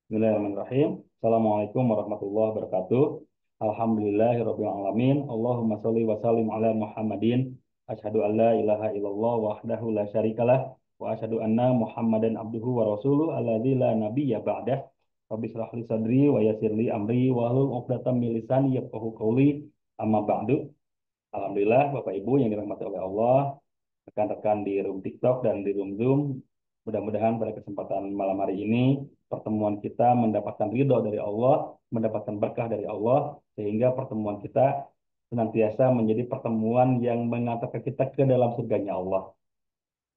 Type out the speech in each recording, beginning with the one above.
Bismillahirrahmanirrahim. Assalamualaikum warahmatullahi wabarakatuh. Alhamdulillahirabbil alamin. Allahumma shalli wa sallim ala Muhammadin. Asyhadu an la ilaha illallah wahdahu la syarikalah wa asyhadu anna Muhammadan abduhu wa rasuluh alladzi la nabiyya ba'dah. Rabbi shrah li sadri wa yassir li amri wa hlul 'uqdatam min lisani yafqahu qawli. Amma ba'du. Alhamdulillah Bapak Ibu yang dirahmati oleh Allah, rekan-rekan di room TikTok dan di room Zoom. Mudah-mudahan pada kesempatan malam hari ini pertemuan kita mendapatkan ridho dari Allah, mendapatkan berkah dari Allah, sehingga pertemuan kita senantiasa menjadi pertemuan yang mengantarkan kita ke dalam surganya Allah.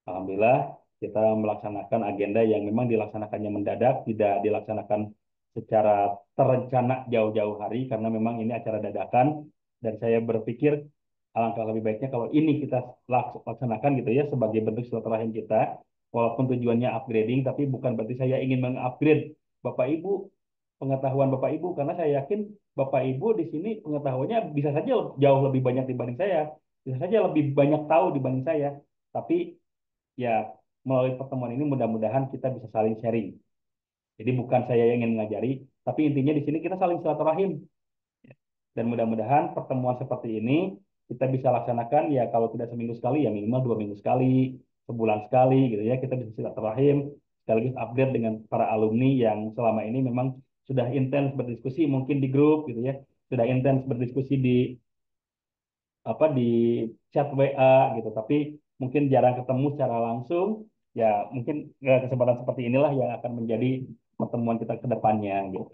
Alhamdulillah kita melaksanakan agenda yang memang dilaksanakannya mendadak, tidak dilaksanakan secara terencana jauh-jauh hari karena memang ini acara dadakan dan saya berpikir alangkah lebih baiknya kalau ini kita laksanakan gitu ya sebagai bentuk silaturahim kita walaupun tujuannya upgrading tapi bukan berarti saya ingin mengupgrade Bapak Ibu pengetahuan Bapak Ibu karena saya yakin Bapak Ibu di sini pengetahuannya bisa saja jauh lebih banyak dibanding saya, bisa saja lebih banyak tahu dibanding saya. Tapi ya melalui pertemuan ini mudah-mudahan kita bisa saling sharing. Jadi bukan saya yang ingin mengajari, tapi intinya di sini kita saling silaturahim. Dan mudah-mudahan pertemuan seperti ini kita bisa laksanakan ya kalau tidak seminggu sekali ya minimal 2 minggu sekali, sebulan sekali gitu ya. Kita bisa silaturahim sekaligus update dengan para alumni yang selama ini memang sudah intens berdiskusi mungkin di grup gitu ya, sudah intens berdiskusi di di chat WA gitu, tapi mungkin jarang ketemu secara langsung. Ya mungkin kesempatan seperti inilah yang akan menjadi pertemuan kita ke depannya gitu.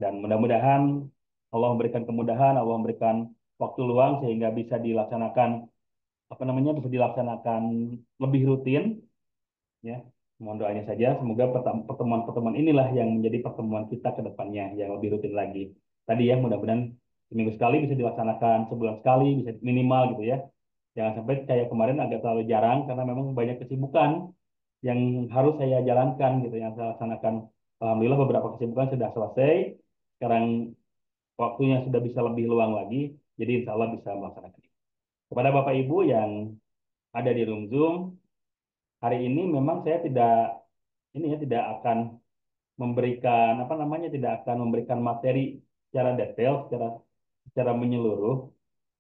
Dan mudah-mudahan Allah memberikan kemudahan, Allah memberikan waktu luang sehingga bisa dilaksanakan bisa dilaksanakan lebih rutin ya. Mohon doanya saja semoga pertemuan-pertemuan inilah yang menjadi pertemuan kita ke depannya yang lebih rutin lagi. Tadi ya mudah-mudahan seminggu sekali bisa dilaksanakan, sebulan sekali bisa minimal gitu ya. Jangan sampai kayak kemarin agak terlalu jarang karena memang banyak kesibukan yang harus saya jalankan gitu yang saya laksanakan. Alhamdulillah beberapa kesibukan sudah selesai. Sekarang waktunya sudah bisa lebih luang lagi, jadi insya Allah bisa melaksanakan itu. Kepada Bapak Ibu yang ada di room Zoom, hari ini memang saya tidak akan memberikan tidak akan memberikan materi secara detail, secara menyeluruh,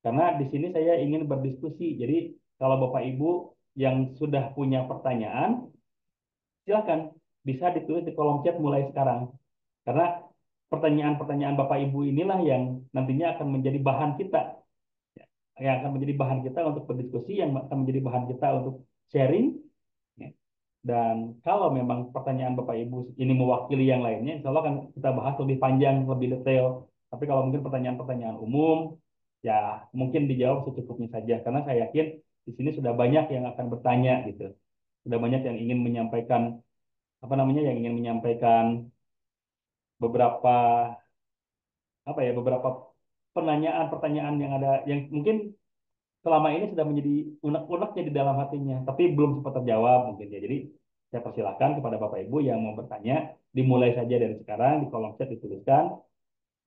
karena di sini saya ingin berdiskusi. Jadi kalau Bapak Ibu yang sudah punya pertanyaan, silakan bisa ditulis di kolom chat mulai sekarang. Karena pertanyaan-pertanyaan Bapak Ibu inilah yang nantinya akan menjadi bahan kita, yang akan menjadi bahan kita untuk berdiskusi, yang akan menjadi bahan kita untuk sharing. Ya. Dan kalau memang pertanyaan Bapak Ibu ini mewakili yang lainnya, insya Allah akan kita bahas lebih panjang, lebih detail. Tapi kalau mungkin pertanyaan-pertanyaan umum, ya mungkin dijawab secukupnya saja. Karena saya yakin di sini sudah banyak yang akan bertanya gitu. Sudah banyak yang ingin menyampaikan, yang ingin menyampaikan beberapa beberapa pertanyaan-pertanyaan yang ada yang mungkin selama ini sudah menjadi unek-uneknya di dalam hatinya, tapi belum sempat terjawab mungkin ya. Jadi saya persilahkan kepada Bapak Ibu yang mau bertanya, dimulai saja dari sekarang di kolom chat dituliskan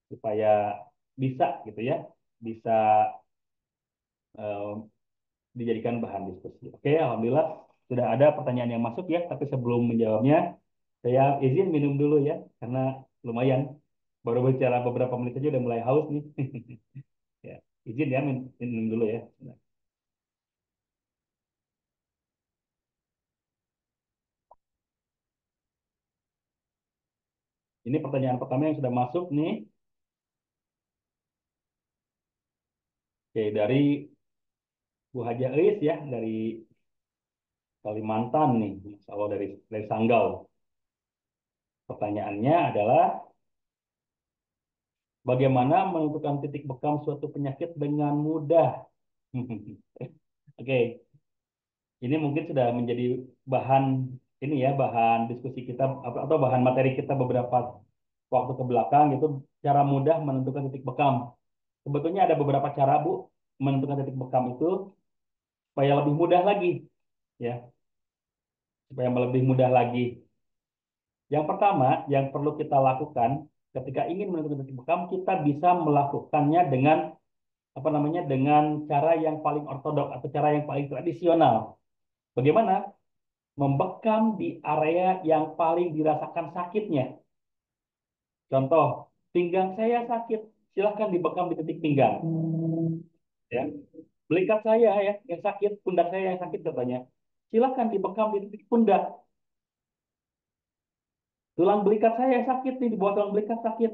supaya bisa gitu ya, bisa eh, dijadikan bahan diskusi. Oke, alhamdulillah sudah ada pertanyaan yang masuk ya, tapi sebelum menjawabnya saya izin minum dulu ya, karena lumayan baru bicara beberapa menit saja udah mulai haus nih. Ya, izin ya minum dulu ya. Ini pertanyaan pertama yang sudah masuk nih. Oke, dari Bu Haja Eis ya, dari Kalimantan nih, kalau dari Sanggau. Pertanyaannya adalah, bagaimana menentukan titik bekam suatu penyakit dengan mudah? Oke, ini mungkin sudah menjadi bahan bahan diskusi kita atau bahan materi kita beberapa waktu ke belakang itu cara mudah menentukan titik bekam. Sebetulnya ada beberapa cara Bu menentukan titik bekam itu supaya lebih mudah lagi ya, supaya lebih mudah lagi. Yang pertama yang perlu kita lakukan ketika ingin menentukan titik bekam, kita bisa melakukannya dengan dengan cara yang paling ortodok atau cara yang paling tradisional. Bagaimana? Membekam di area yang paling dirasakan sakitnya. Contoh, pinggang saya sakit, silahkan dibekam di titik pinggang. Ya. Belikat saya ya yang sakit, pundak saya yang sakit katanya, silahkan dibekam di titik pundak. Tulang belikat saya yang sakit nih, di bawah tulang belikat sakit,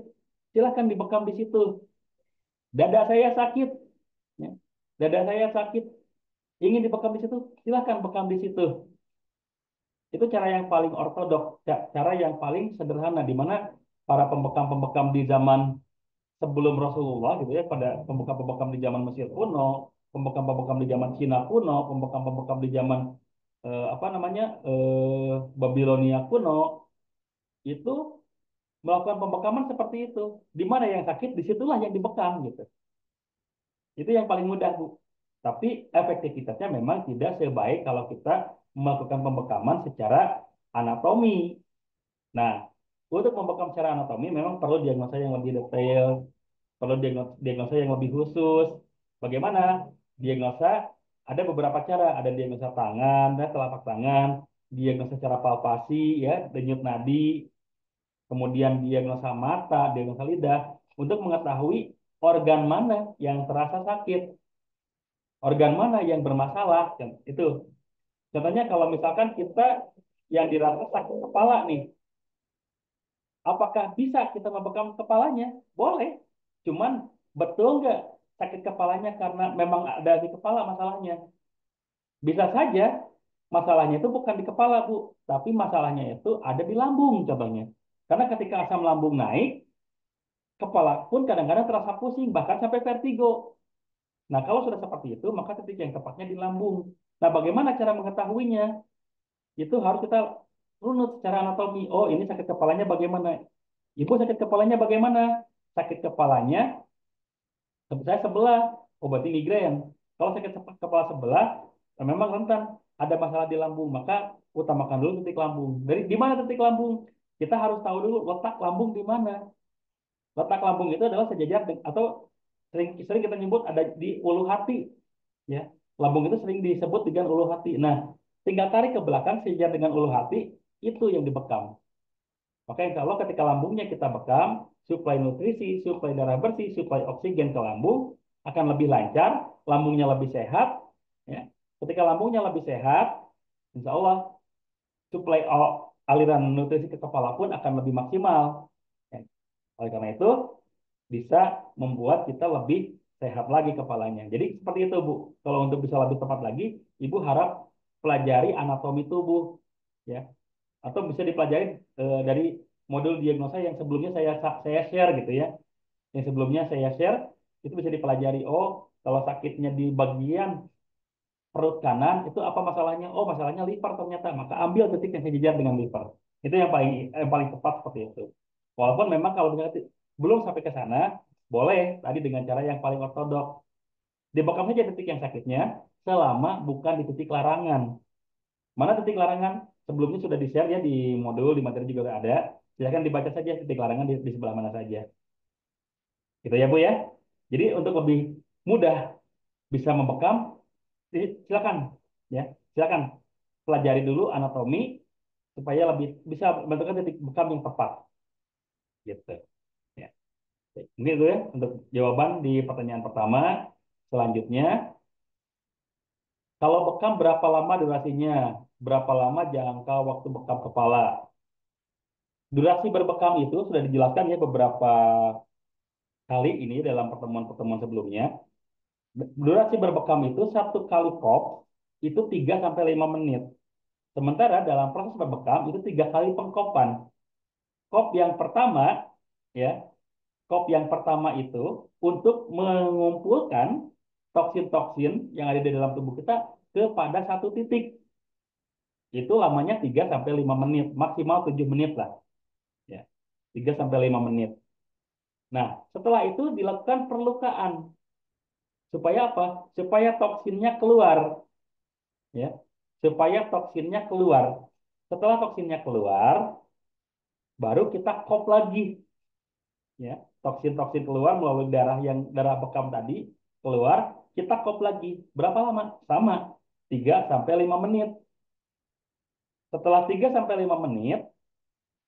silahkan dibekam di situ. Dada saya sakit, ya. Dada saya sakit, ingin dibekam di situ, silahkan bekam di situ. Itu cara yang paling ortodoks, cara yang paling sederhana, di mana para pembekam-pembekam di zaman sebelum Rasulullah gitu ya, pada pembekam-pembekam di zaman Mesir kuno, pembekam-pembekam di zaman Cina kuno, pembekam-pembekam di zaman apa namanya Babilonia kuno, itu melakukan pembekaman seperti itu. Di mana yang sakit, disitulah yang dibekam gitu. Itu yang paling mudah, Bu. Tapi efektivitasnya memang tidak sebaik kalau kita melakukan pembekaman secara anatomi. Nah, untuk membekam secara anatomi memang perlu diagnosa yang lebih detail, perlu diagnosa yang lebih khusus. Bagaimana? Diagnosa ada beberapa cara, ada diagnosa tangan, ya, telapak tangan, diagnosa secara palpasi, ya, denyut nadi, kemudian diagnosa mata, diagnosa lidah, untuk mengetahui organ mana yang terasa sakit, organ mana yang bermasalah, kan itu. Contohnya kalau misalkan kita yang dirasa sakit kepala nih, apakah bisa kita membekam kepalanya? Boleh. Cuman betul nggak sakit kepalanya karena memang ada di kepala masalahnya? Bisa saja masalahnya itu bukan di kepala, Bu, tapi masalahnya itu ada di lambung contohnya. Karena ketika asam lambung naik, kepala pun kadang-kadang terasa pusing, bahkan sampai vertigo. Nah, kalau sudah seperti itu, maka titik yang tepatnya di lambung. Nah, bagaimana cara mengetahuinya? Itu harus kita runut secara anatomi. Oh, ini sakit kepalanya bagaimana? Ibu sakit kepalanya bagaimana? Sakit kepalanya saya sebelah, obat migrain. Kalau sakit kepala sebelah, memang rentan ada masalah di lambung, maka utamakan dulu titik lambung. Dari di mana titik lambung? Kita harus tahu dulu letak lambung di mana. Letak lambung itu adalah sejajar atau sering sering kita nyebut ada di ulu hati, ya. Lambung itu sering disebut dengan ulu hati. Nah, tinggal tarik ke belakang sejajar dengan ulu hati, itu yang dibekam. Maka insya Allah ketika lambungnya kita bekam, suplai nutrisi, suplai darah bersih, suplai oksigen ke lambung akan lebih lancar, lambungnya lebih sehat. Ya. Ketika lambungnya lebih sehat, insya Allah suplai aliran nutrisi ke kepala pun akan lebih maksimal. Ya. Oleh karena itu, bisa membuat kita lebih sehat lagi kepalanya. Jadi seperti itu, Bu. Kalau untuk bisa lebih tepat lagi, Ibu harap pelajari anatomi tubuh, ya, atau bisa dipelajari dari modul diagnosa yang sebelumnya saya share gitu ya. Yang sebelumnya saya share itu bisa dipelajari. Oh, kalau sakitnya di bagian perut kanan itu apa masalahnya? Oh, masalahnya liver ternyata. Maka ambil titik yang sejajar dengan liver. Itu yang paling tepat seperti itu. Walaupun memang kalau misalnya belum sampai ke sana, boleh tadi dengan cara yang paling ortodoks. Dibekam saja titik yang sakitnya selama bukan di titik larangan. Mana titik larangan? Sebelumnya sudah di-share ya di modul, di materi juga ada. Silahkan dibaca saja titik larangan di sebelah mana saja. Gitu ya, Bu ya. Jadi untuk lebih mudah bisa membekam, silakan ya. Silakan pelajari dulu anatomi supaya lebih bisa menentukan titik bekam yang tepat gitu. Ya. Ini itu ya untuk jawaban di pertanyaan pertama. Selanjutnya, kalau bekam berapa lama durasinya? Berapa lama jangka waktu bekam kepala? Durasi berbekam itu sudah dijelaskan ya beberapa kali ini dalam pertemuan-pertemuan sebelumnya. Durasi berbekam itu satu kali kop itu 3 sampai 5 menit. Sementara dalam proses berbekam itu 3 kali pengkopan. Kop yang pertama ya, kop yang pertama itu untuk mengumpulkan toksin-toksin yang ada di dalam tubuh kita kepada satu titik. Itu lamanya 3 sampai 5 menit, maksimal 7 menit lah ya. 3 sampai 5 menit. Nah, setelah itu dilakukan perlukaan. Supaya apa? Supaya toksinnya keluar, ya. Supaya toksinnya keluar. Setelah toksinnya keluar, baru kita kop lagi, ya. Toksin-toksin keluar melalui darah bekam tadi keluar, kita kop lagi. Berapa lama? Sama, 3 sampai 5 menit. Setelah 3 sampai 5 menit,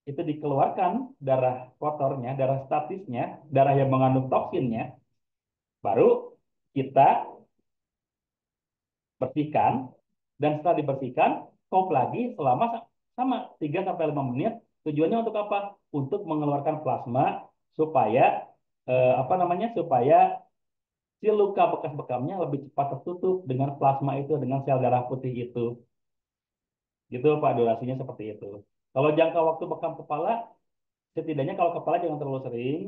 itu dikeluarkan darah kotornya, darah statisnya, darah yang mengandung toksinnya, baru kita bersihkan, dan setelah dibersihkan kop lagi selama sama 3 sampai 5 menit. Tujuannya untuk apa? Untuk mengeluarkan plasma supaya apa namanya? Supaya si luka bekas bekamnya lebih cepat tertutup dengan plasma itu, dengan sel darah putih itu. Gitu Pak, durasinya seperti itu. Kalau jangka waktu bekam kepala, setidaknya kalau kepala jangan terlalu sering,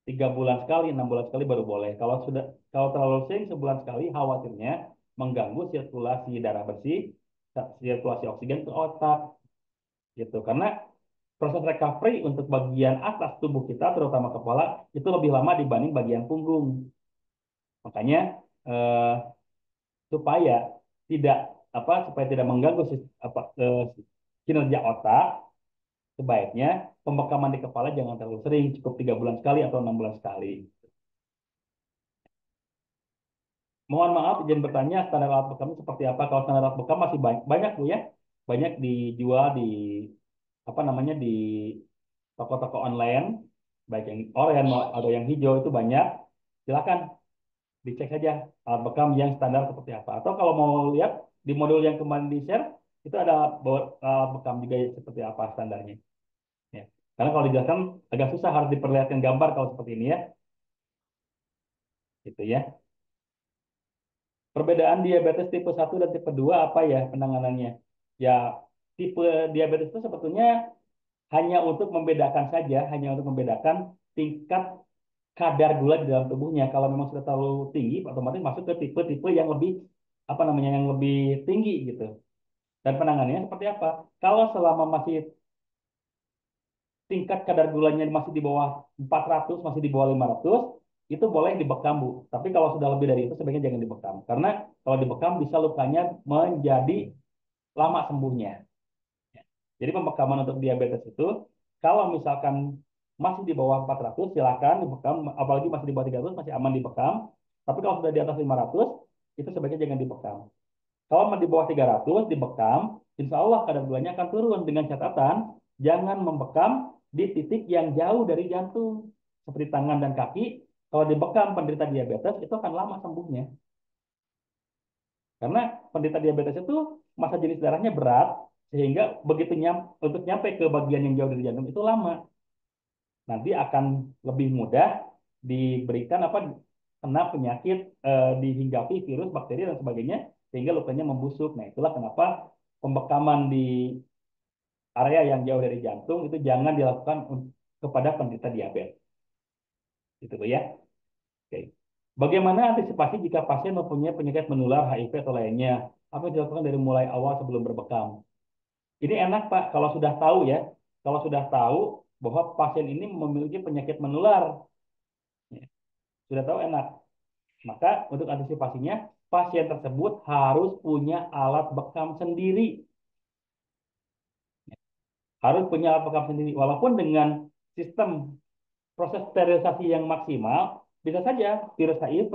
3 bulan sekali, 6 bulan sekali baru boleh. Kalau terlalu sering, sebulan sekali, khawatirnya mengganggu sirkulasi darah bersih, sirkulasi oksigen ke otak, gitu. Karena proses recovery untuk bagian atas tubuh kita, terutama kepala, itu lebih lama dibanding bagian punggung. Makanya eh, supaya tidak supaya tidak mengganggu kinerja otak, sebaiknya pembekaman di kepala jangan terlalu sering, cukup 3 bulan sekali atau 6 bulan sekali. Mohon maaf, izin bertanya, standar alat bekamnya seperti apa? Kalau standar alat bekam masih banyak, banyak Bu ya, banyak dijual di apa namanya di toko-toko online, baik yang oranye atau yang hijau itu banyak. Silakan dicek saja alat bekam yang standar seperti apa. Atau kalau mau lihat di modul yang kemarin di share, itu ada alat bekam juga seperti apa standarnya. Ya. Karena kalau dijelaskan agak susah, harus diperlihatkan gambar kalau seperti ini ya, gitu ya. Perbedaan diabetes tipe 1 dan tipe 2 apa ya penanganannya? Ya, tipe diabetes itu sebetulnya hanya untuk membedakan saja, hanya untuk membedakan tingkat kadar gula di dalam tubuhnya. Kalau memang sudah terlalu tinggi, otomatis masuk ke tipe-tipe yang lebih yang lebih tinggi gitu. Dan penanganannya seperti apa? Kalau selama masih tingkat kadar gulanya masih di bawah 400, masih di bawah 500, itu boleh dibekam, Bu. Tapi kalau sudah lebih dari itu sebaiknya jangan dibekam. Karena kalau dibekam bisa lukanya menjadi lama sembuhnya. Jadi pembekaman untuk diabetes itu, kalau misalkan masih di bawah 400, silakan dibekam, apalagi masih di bawah 300, masih aman dibekam. Tapi kalau sudah di atas 500, itu sebaiknya jangan dibekam. Kalau di bawah 300 dibekam, insya Allah kadar gulanya akan turun, dengan catatan jangan membekam di titik yang jauh dari jantung. Seperti tangan dan kaki, kalau dibekam penderita diabetes itu akan lama sembuhnya. Karena penderita diabetes itu masa jenis darahnya berat, sehingga begitu untuk nyampe ke bagian yang jauh dari jantung itu lama. Nanti akan lebih mudah diberikan kena penyakit, dihinggapi virus, bakteri dan sebagainya, sehingga lukanya membusuk. Nah, itulah kenapa pembekaman di area yang jauh dari jantung itu jangan dilakukan kepada penderita diabetes. Itu ya. Oke. Bagaimana antisipasi jika pasien mempunyai penyakit menular HIV atau lainnya? Apa yang dilakukan dari mulai awal sebelum berbekam? Ini enak Pak, kalau sudah tahu ya, kalau sudah tahu bahwa pasien ini memiliki penyakit menular, ya, sudah tahu enak. Maka untuk antisipasinya, pasien tersebut harus punya alat bekam sendiri. Harus punya alat bekam sendiri. Walaupun dengan sistem proses sterilisasi yang maksimal, bisa saja virus HIV,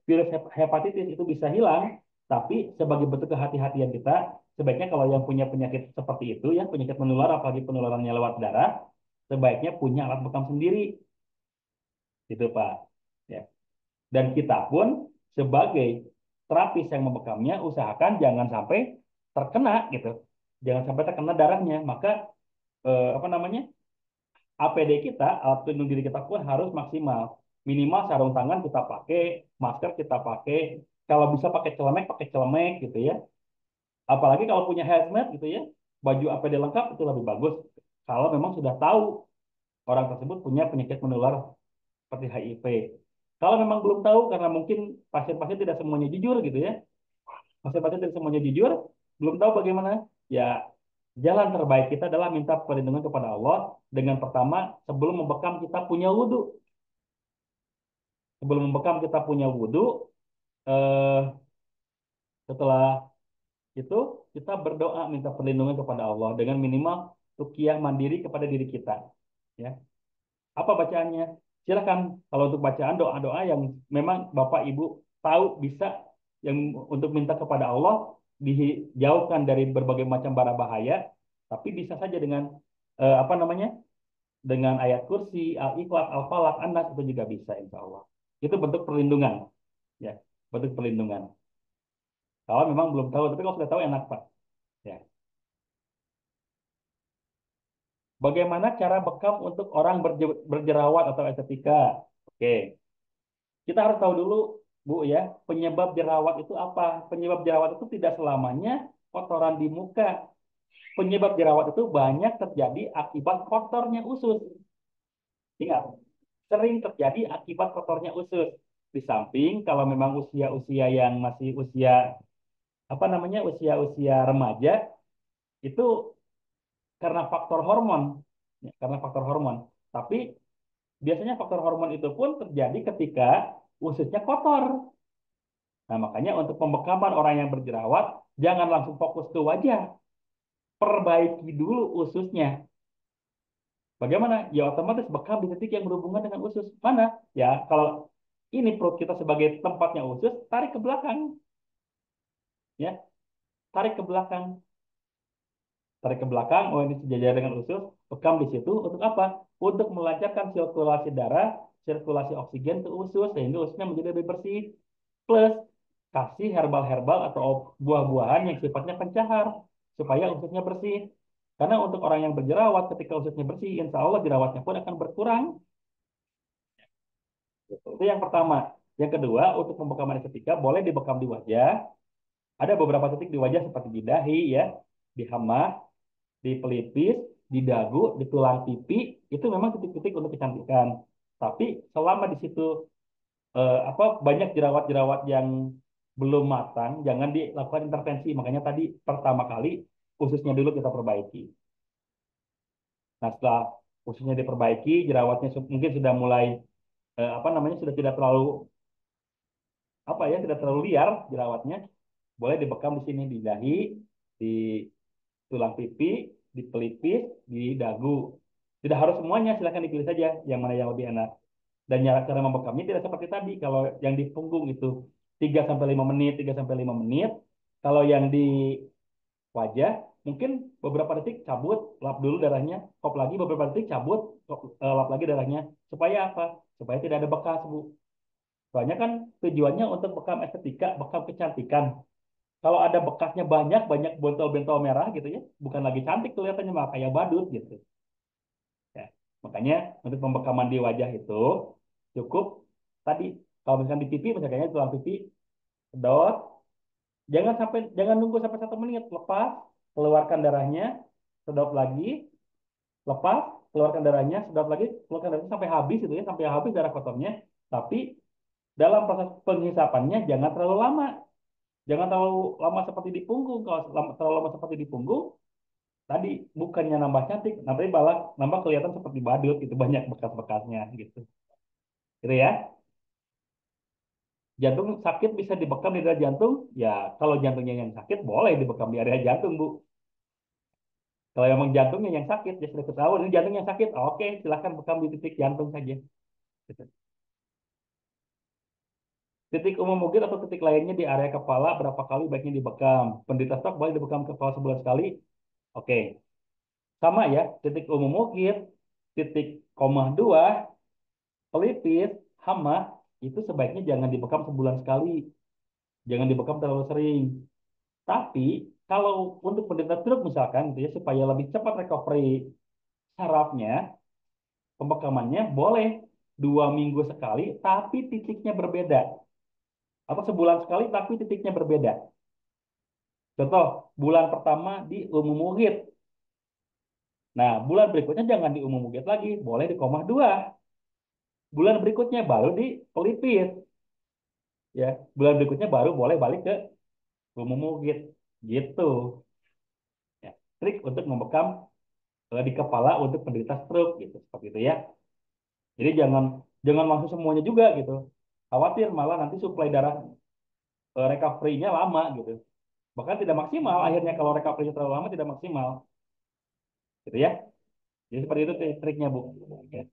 virus hepatitis itu bisa hilang, tapi sebagai bentuk kehati-hatian kita, sebaiknya kalau yang punya penyakit seperti itu, ya penyakit menular, apalagi penularannya lewat darah, sebaiknya punya alat bekam sendiri, gitu Pak. Ya. Dan kita pun sebagai terapis yang membekamnya, usahakan jangan sampai terkena gitu, jangan sampai terkena darahnya. Maka APD kita, alat pelindung diri kita pun harus maksimal. Minimal sarung tangan kita pakai, masker kita pakai, kalau bisa pakai celemek gitu ya. Apalagi kalau punya hazmat gitu ya, baju APD lengkap itu lebih bagus. Kalau memang sudah tahu orang tersebut punya penyakit menular seperti HIV. Kalau memang belum tahu karena mungkin pasien-pasien tidak semuanya jujur gitu ya. Pasien-pasien tidak semuanya jujur, belum tahu bagaimana. Ya, jalan terbaik kita adalah minta perlindungan kepada Allah dengan pertama sebelum membekam kita punya wudhu. Sebelum membekam kita punya wudhu, eh, setelah itu kita berdoa minta perlindungan kepada Allah dengan minimal ruqyah mandiri kepada diri kita. Ya, apa bacaannya? Silakan kalau untuk bacaan doa-doa yang memang Bapak Ibu tahu bisa, yang untuk minta kepada Allah dijauhkan dari berbagai macam bara bahaya, tapi bisa saja dengan apa namanya, dengan ayat kursi, al-ikhlas, al-falaq, an-nas itu juga bisa insya Allah. Itu bentuk perlindungan, ya, bentuk perlindungan. Kalau memang belum tahu, tapi kalau sudah tahu enak Pak. Ya. Bagaimana cara bekam untuk orang berjerawat atau estetika? Oke, kita harus tahu dulu, Bu ya, penyebab jerawat itu apa? Penyebab jerawat itu tidak selamanya kotoran di muka. Penyebab jerawat itu banyak terjadi akibat kotornya usus. Ingat, sering terjadi akibat kotornya usus. Di samping kalau memang usia-usia yang masih usia apa namanya usia-usia remaja itu karena faktor hormon, ya, karena faktor hormon. Tapi biasanya faktor hormon itu pun terjadi ketika ususnya kotor. Nah, makanya untuk pembekaman orang yang berjerawat, jangan langsung fokus ke wajah, perbaiki dulu ususnya. Bagaimana? Ya otomatis bekam di titik yang berhubungan dengan usus. Mana? Ya, kalau ini perut kita sebagai tempatnya usus, tarik ke belakang, ya, tarik ke belakang. Tarik ke belakang, oh ini sejajar dengan usus, bekam di situ untuk apa? Untuk melancarkan sirkulasi darah, sirkulasi oksigen ke usus, sehingga ususnya menjadi lebih bersih. Plus, kasih herbal-herbal atau buah-buahan yang sifatnya pencahar, supaya ususnya bersih. Karena untuk orang yang berjerawat, ketika ususnya bersih, insya Allah jerawatnya pun akan berkurang. Itu yang pertama. Yang kedua, untuk pembekaman estetika, boleh dibekam di wajah. Ada beberapa titik di wajah seperti di dahi, ya, di hama, di pelipis, di dagu, di tulang pipi, itu memang titik-titik untuk kecantikan. Tapi selama di situ apa banyak jerawat-jerawat yang belum matang, jangan dilakukan intervensi. Makanya tadi pertama kali khususnya dulu kita perbaiki. Nah, setelah khususnya diperbaiki, jerawatnya mungkin sudah mulai apa namanya sudah tidak terlalu apa ya, tidak terlalu liar jerawatnya, boleh dibekam di sini di dahi, di tulang pipi, di pelipis, di dagu. Tidak harus semuanya, silakan dipilih saja yang mana yang lebih enak. Dan cara membekamnya tidak seperti tadi. Kalau yang di punggung itu 3 sampai 5 menit, 3 sampai 5 menit. Kalau yang di wajah mungkin beberapa detik cabut, lap dulu darahnya, kop lagi beberapa detik cabut, lap lagi darahnya. Supaya apa? Supaya tidak ada bekas, Bu. Soalnya kan tujuannya untuk bekam estetika, bekam kecantikan. Kalau ada bekasnya banyak, banyak bentol-bentol merah gitu ya, bukan lagi cantik kelihatannya, malah kayak badut gitu. Ya. Makanya untuk pembekaman di wajah itu cukup tadi, kalau misalkan di pipi, misalnya tulang pipi, sedot, jangan nunggu sampai 1 menit, lepas, keluarkan darahnya, sedot lagi, lepas, keluarkan darahnya, sedot lagi, keluarkan darahnya sampai habis itu ya, sampai habis darah kotornya. Tapi dalam proses penghisapannya jangan terlalu lama. Jangan terlalu lama seperti di punggung. Kalau terlalu lama seperti di punggung, tadi bukannya nambah cantik, nanti malah nambah kelihatan seperti badut, itu banyak bekas-bekasnya gitu. Gitu ya. Jantung sakit bisa dibekam di area jantung. Ya, kalau jantungnya yang sakit boleh dibekam di area jantung, Bu. Kalau emang jantungnya yang sakit, ya sudah ketahuan ini jantung yang sakit. Oke, silahkan bekam di titik jantung saja. Gitu. Titik umum mungkin atau titik lainnya di area kepala berapa kali baiknya dibekam. Penderita stroke boleh dibekam kepala sebulan sekali. Oke, sama ya. Titik umum mungkin, titik koma 2, pelipis, hama, itu sebaiknya jangan dibekam sebulan sekali. Jangan dibekam terlalu sering. Tapi kalau untuk penderita stroke misalkan gitu ya, supaya lebih cepat recovery sarafnya, pembekamannya boleh 2 minggu sekali, tapi titiknya berbeda. Atau sebulan sekali, tapi titiknya berbeda. Contoh, bulan pertama di umum muhid. Nah, bulan berikutnya jangan di umum muhid lagi, boleh di koma 2. Bulan berikutnya baru di pelipis. Ya, bulan berikutnya baru boleh balik ke umum muhid. Gitu. Ya, trik untuk membekam di kepala untuk penderita stroke gitu, seperti itu ya. Jadi jangan jangan langsung semuanya juga gitu. Khawatir malah nanti suplai darah recovery-nya lama gitu. Bahkan tidak maksimal akhirnya kalau recovery-nya terlalu lama tidak maksimal. Gitu ya. Jadi seperti itu triknya, Bu. Oke.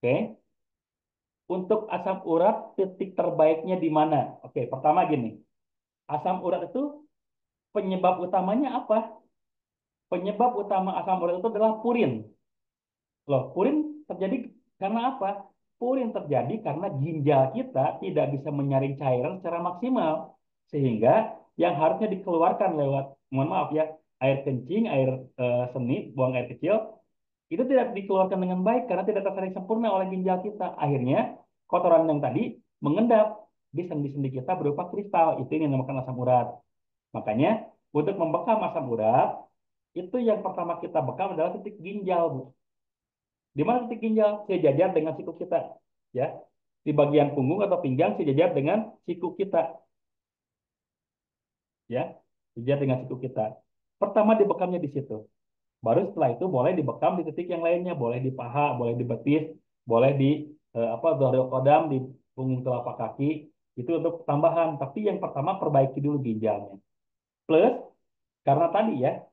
Oke. Untuk asam urat titik terbaiknya di mana? Oke, pertama gini. Asam urat itu penyebab utamanya apa? Penyebab utama asam urat itu adalah purin. Loh, purin terjadi karena apa? Purin terjadi karena ginjal kita tidak bisa menyaring cairan secara maksimal. Sehingga yang harusnya dikeluarkan lewat, mohon maaf ya, air kencing, air seni, buang air kecil, itu tidak dikeluarkan dengan baik karena tidak tersaring sempurna oleh ginjal kita. Akhirnya, kotoran yang tadi mengendap di sendi-sendi kita berupa kristal. Itu yang dinamakan asam urat. Makanya, untuk membekam asam urat, itu yang pertama kita bekam adalah titik ginjal, Bu. Di mana titik ginjal? Sejajar dengan siku kita. Ya, di bagian punggung atau pinggang sejajar dengan siku kita. Ya, sejajar dengan siku kita. Pertama dibekamnya di situ. Baru setelah itu boleh dibekam di titik yang lainnya, boleh di paha, boleh di betis, boleh di apa dhahrul qadam, di punggung telapak kaki. Itu untuk tambahan. Tapi yang pertama perbaiki dulu ginjalnya. Plus karena tadi ya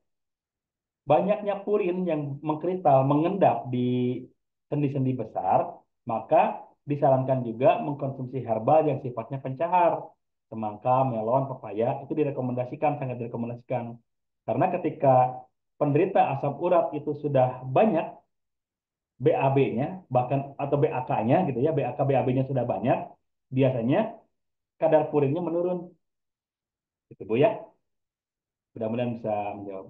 banyaknya purin yang mengkristal mengendap di sendi-sendi besar, maka disarankan juga mengkonsumsi herbal yang sifatnya pencahar. Semangka, melon, pepaya itu direkomendasikan, sangat direkomendasikan. Karena ketika penderita asam urat itu sudah banyak BAB-nya, bahkan atau BAK-nya gitu ya, BAK BAB-nya sudah banyak, biasanya kadar purinnya menurun. Gitu Bu ya. Mudah-mudahan bisa menjawab.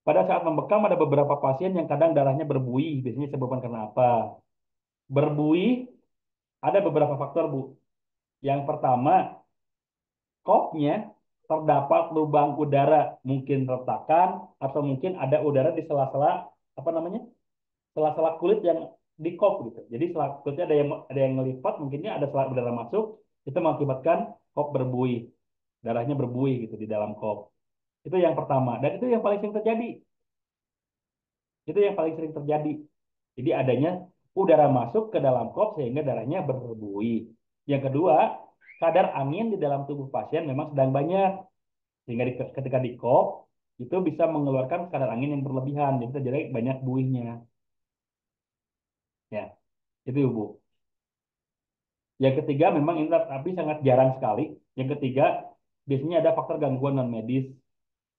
Pada saat membekam ada beberapa pasien yang kadang darahnya berbuih, biasanya sebabkan karena apa? Berbuih ada beberapa faktor, Bu. Yang pertama, kopnya terdapat lubang udara, mungkin retakan atau mungkin ada udara di sela-sela apa namanya? Sela-sela kulit yang di kop gitu. Jadi sela kulitnya ada yang ngelipat, mungkinnya ada sela udara masuk, itu mengakibatkan kop berbuih, darahnya berbuih gitu di dalam kop. Itu yang pertama dan itu yang paling sering terjadi. Itu yang paling sering terjadi. Jadi adanya udara masuk ke dalam kop sehingga darahnya berbuih. Yang kedua, kadar angin di dalam tubuh pasien memang sedang banyak sehingga ketika di kop itu bisa mengeluarkan kadar angin yang berlebihan. Jadi terjadi banyak buihnya. Ya, itu Bu. Yang ketiga memang ini tapi sangat jarang sekali. Yang ketiga biasanya ada faktor gangguan non medis,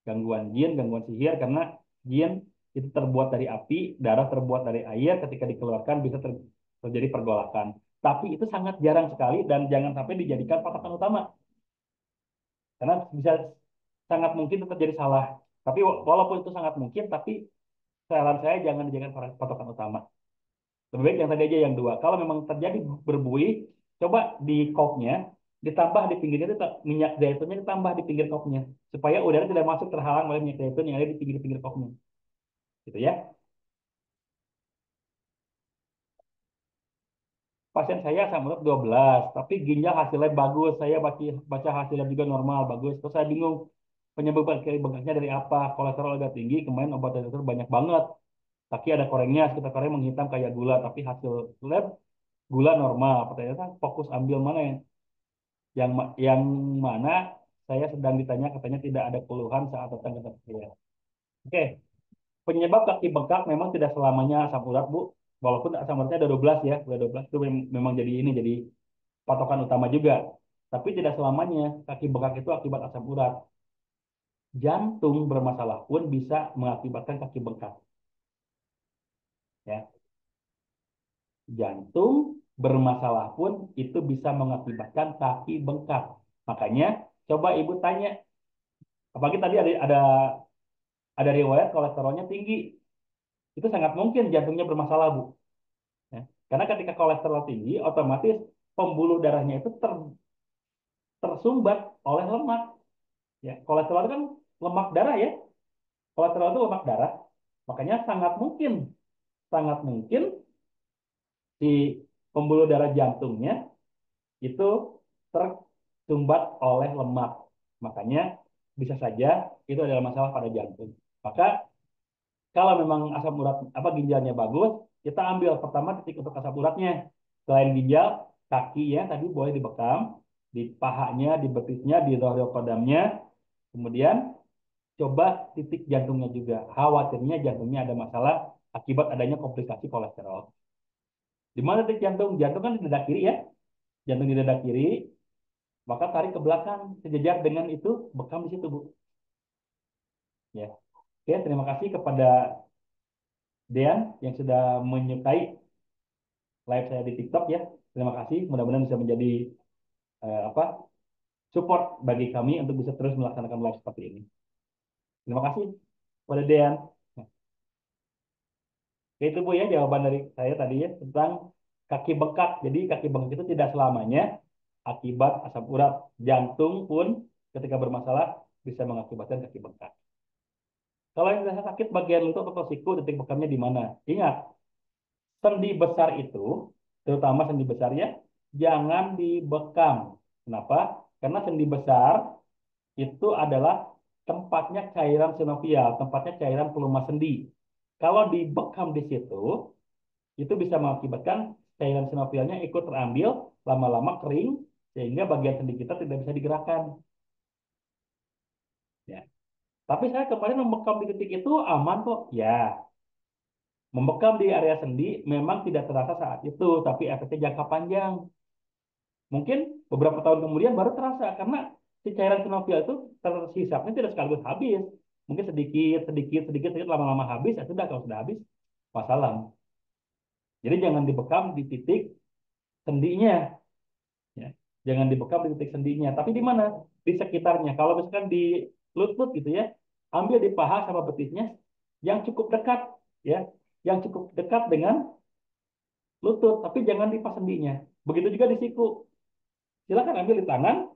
gangguan jin, gangguan sihir karena jin itu terbuat dari api, darah terbuat dari air, ketika dikeluarkan bisa terjadi pergolakan. Tapi itu sangat jarang sekali dan jangan sampai dijadikan patokan utama karena bisa sangat mungkin itu terjadi salah. Tapi walaupun itu sangat mungkin, tapi saran saya jangan dijadikan patokan utama. Lebih baik yang tadi aja yang dua. Kalau memang terjadi berbuih, coba di kopnya ditambah di pinggirnya itu minyak zaitunnya ditambah di pinggir kopnya supaya udara tidak masuk terhalang oleh minyak zaitun yang ada di pinggir-pinggir kopnya. Gitu ya. Pasien saya asam urat 12, tapi ginjal hasilnya bagus. Saya baca hasilnya juga normal, bagus. Terus saya bingung penyebab bakteri bengkaknya dari apa. Kolesterol agak tinggi, kemarin obat itu banyak banget. Kaki ada korengnya, sekitar koreng menghitam kayak gula, tapi hasil lab gula normal. Ternyata fokus ambil mana yang mana saya sedang ditanya katanya tidak ada keluhan saat datang ke dokter saya. Oke, penyebab kaki bengkak memang tidak selamanya asam urat, Bu. Walaupun asam uratnya ada 12 ya, udah 12 itu memang jadi ini jadi patokan utama juga. Tapi tidak selamanya kaki bengkak itu akibat asam urat. Jantung bermasalah pun bisa mengakibatkan kaki bengkak. Ya, jantung bermasalah pun itu bisa mengakibatkan kaki bengkak. Makanya coba ibu tanya, apalagi tadi ada riwayat kolesterolnya tinggi, itu sangat mungkin jantungnya bermasalah, Bu. Ya. Karena ketika kolesterol tinggi, otomatis pembuluh darahnya itu tersumbat oleh lemak. Ya, kolesterol itu kan lemak darah ya. Kolesterol itu lemak darah. Makanya sangat mungkin si pembuluh darah jantungnya itu tersumbat oleh lemak. Makanya bisa saja itu adalah masalah pada jantung. Maka kalau memang asam urat apa ginjalnya bagus, kita ambil pertama titik untuk asam uratnya. Selain ginjal, kaki ya tadi boleh dibekam, di pahanya, di betisnya, di zohriel kodamnya. Kemudian coba titik jantungnya juga. Khawatirnya jantungnya ada masalah akibat adanya komplikasi kolesterol. Di mana titik jantung? Jantung kan di dada kiri ya. Jantung di dada kiri. Maka tarik ke belakang sejajar dengan itu bekam di situ, Bu. Ya. Oke, terima kasih kepada Dean yang sudah menyukai live saya di TikTok ya. Terima kasih. Mudah-mudahan bisa menjadi apa support bagi kami untuk bisa terus melaksanakan live seperti ini. Terima kasih kepada Dean. Nah, itu Bu ya jawaban dari saya tadi ya tentang kaki bengkak. Jadi kaki bengkak itu tidak selamanya akibat asam urat. Jantung pun ketika bermasalah bisa mengakibatkan kaki bengkak. Kalau yang dirasa sakit bagian lutut atau siku, titik bekamnya di mana? Ingat, sendi besar itu, terutama sendi besar ya, jangan dibekam. Kenapa? Karena sendi besar itu adalah tempatnya cairan sinovial, tempatnya cairan pelumas sendi. Kalau dibekam di situ, itu bisa mengakibatkan cairan sinovialnya ikut terambil, lama-lama kering, sehingga bagian sendi kita tidak bisa digerakkan. Ya. Tapi saya kemarin membekam di titik itu aman kok. Ya, membekam di area sendi memang tidak terasa saat itu, tapi efeknya jangka panjang. Mungkin beberapa tahun kemudian baru terasa karena si cairan sinovial itu tersisapnya tidak sekaligus habis. Mungkin sedikit, sedikit, sedikit, sedikit lama-lama habis, ya sudah kalau sudah habis, masalah. Jadi jangan dibekam di titik sendinya, ya. Jangan dibekam di titik sendinya, tapi di mana? Di sekitarnya. Kalau misalkan di lutut gitu ya, ambil di paha sama betisnya yang cukup dekat, ya, yang cukup dekat dengan lutut, tapi jangan di pas sendinya. Begitu juga di siku. Silakan ambil di tangan,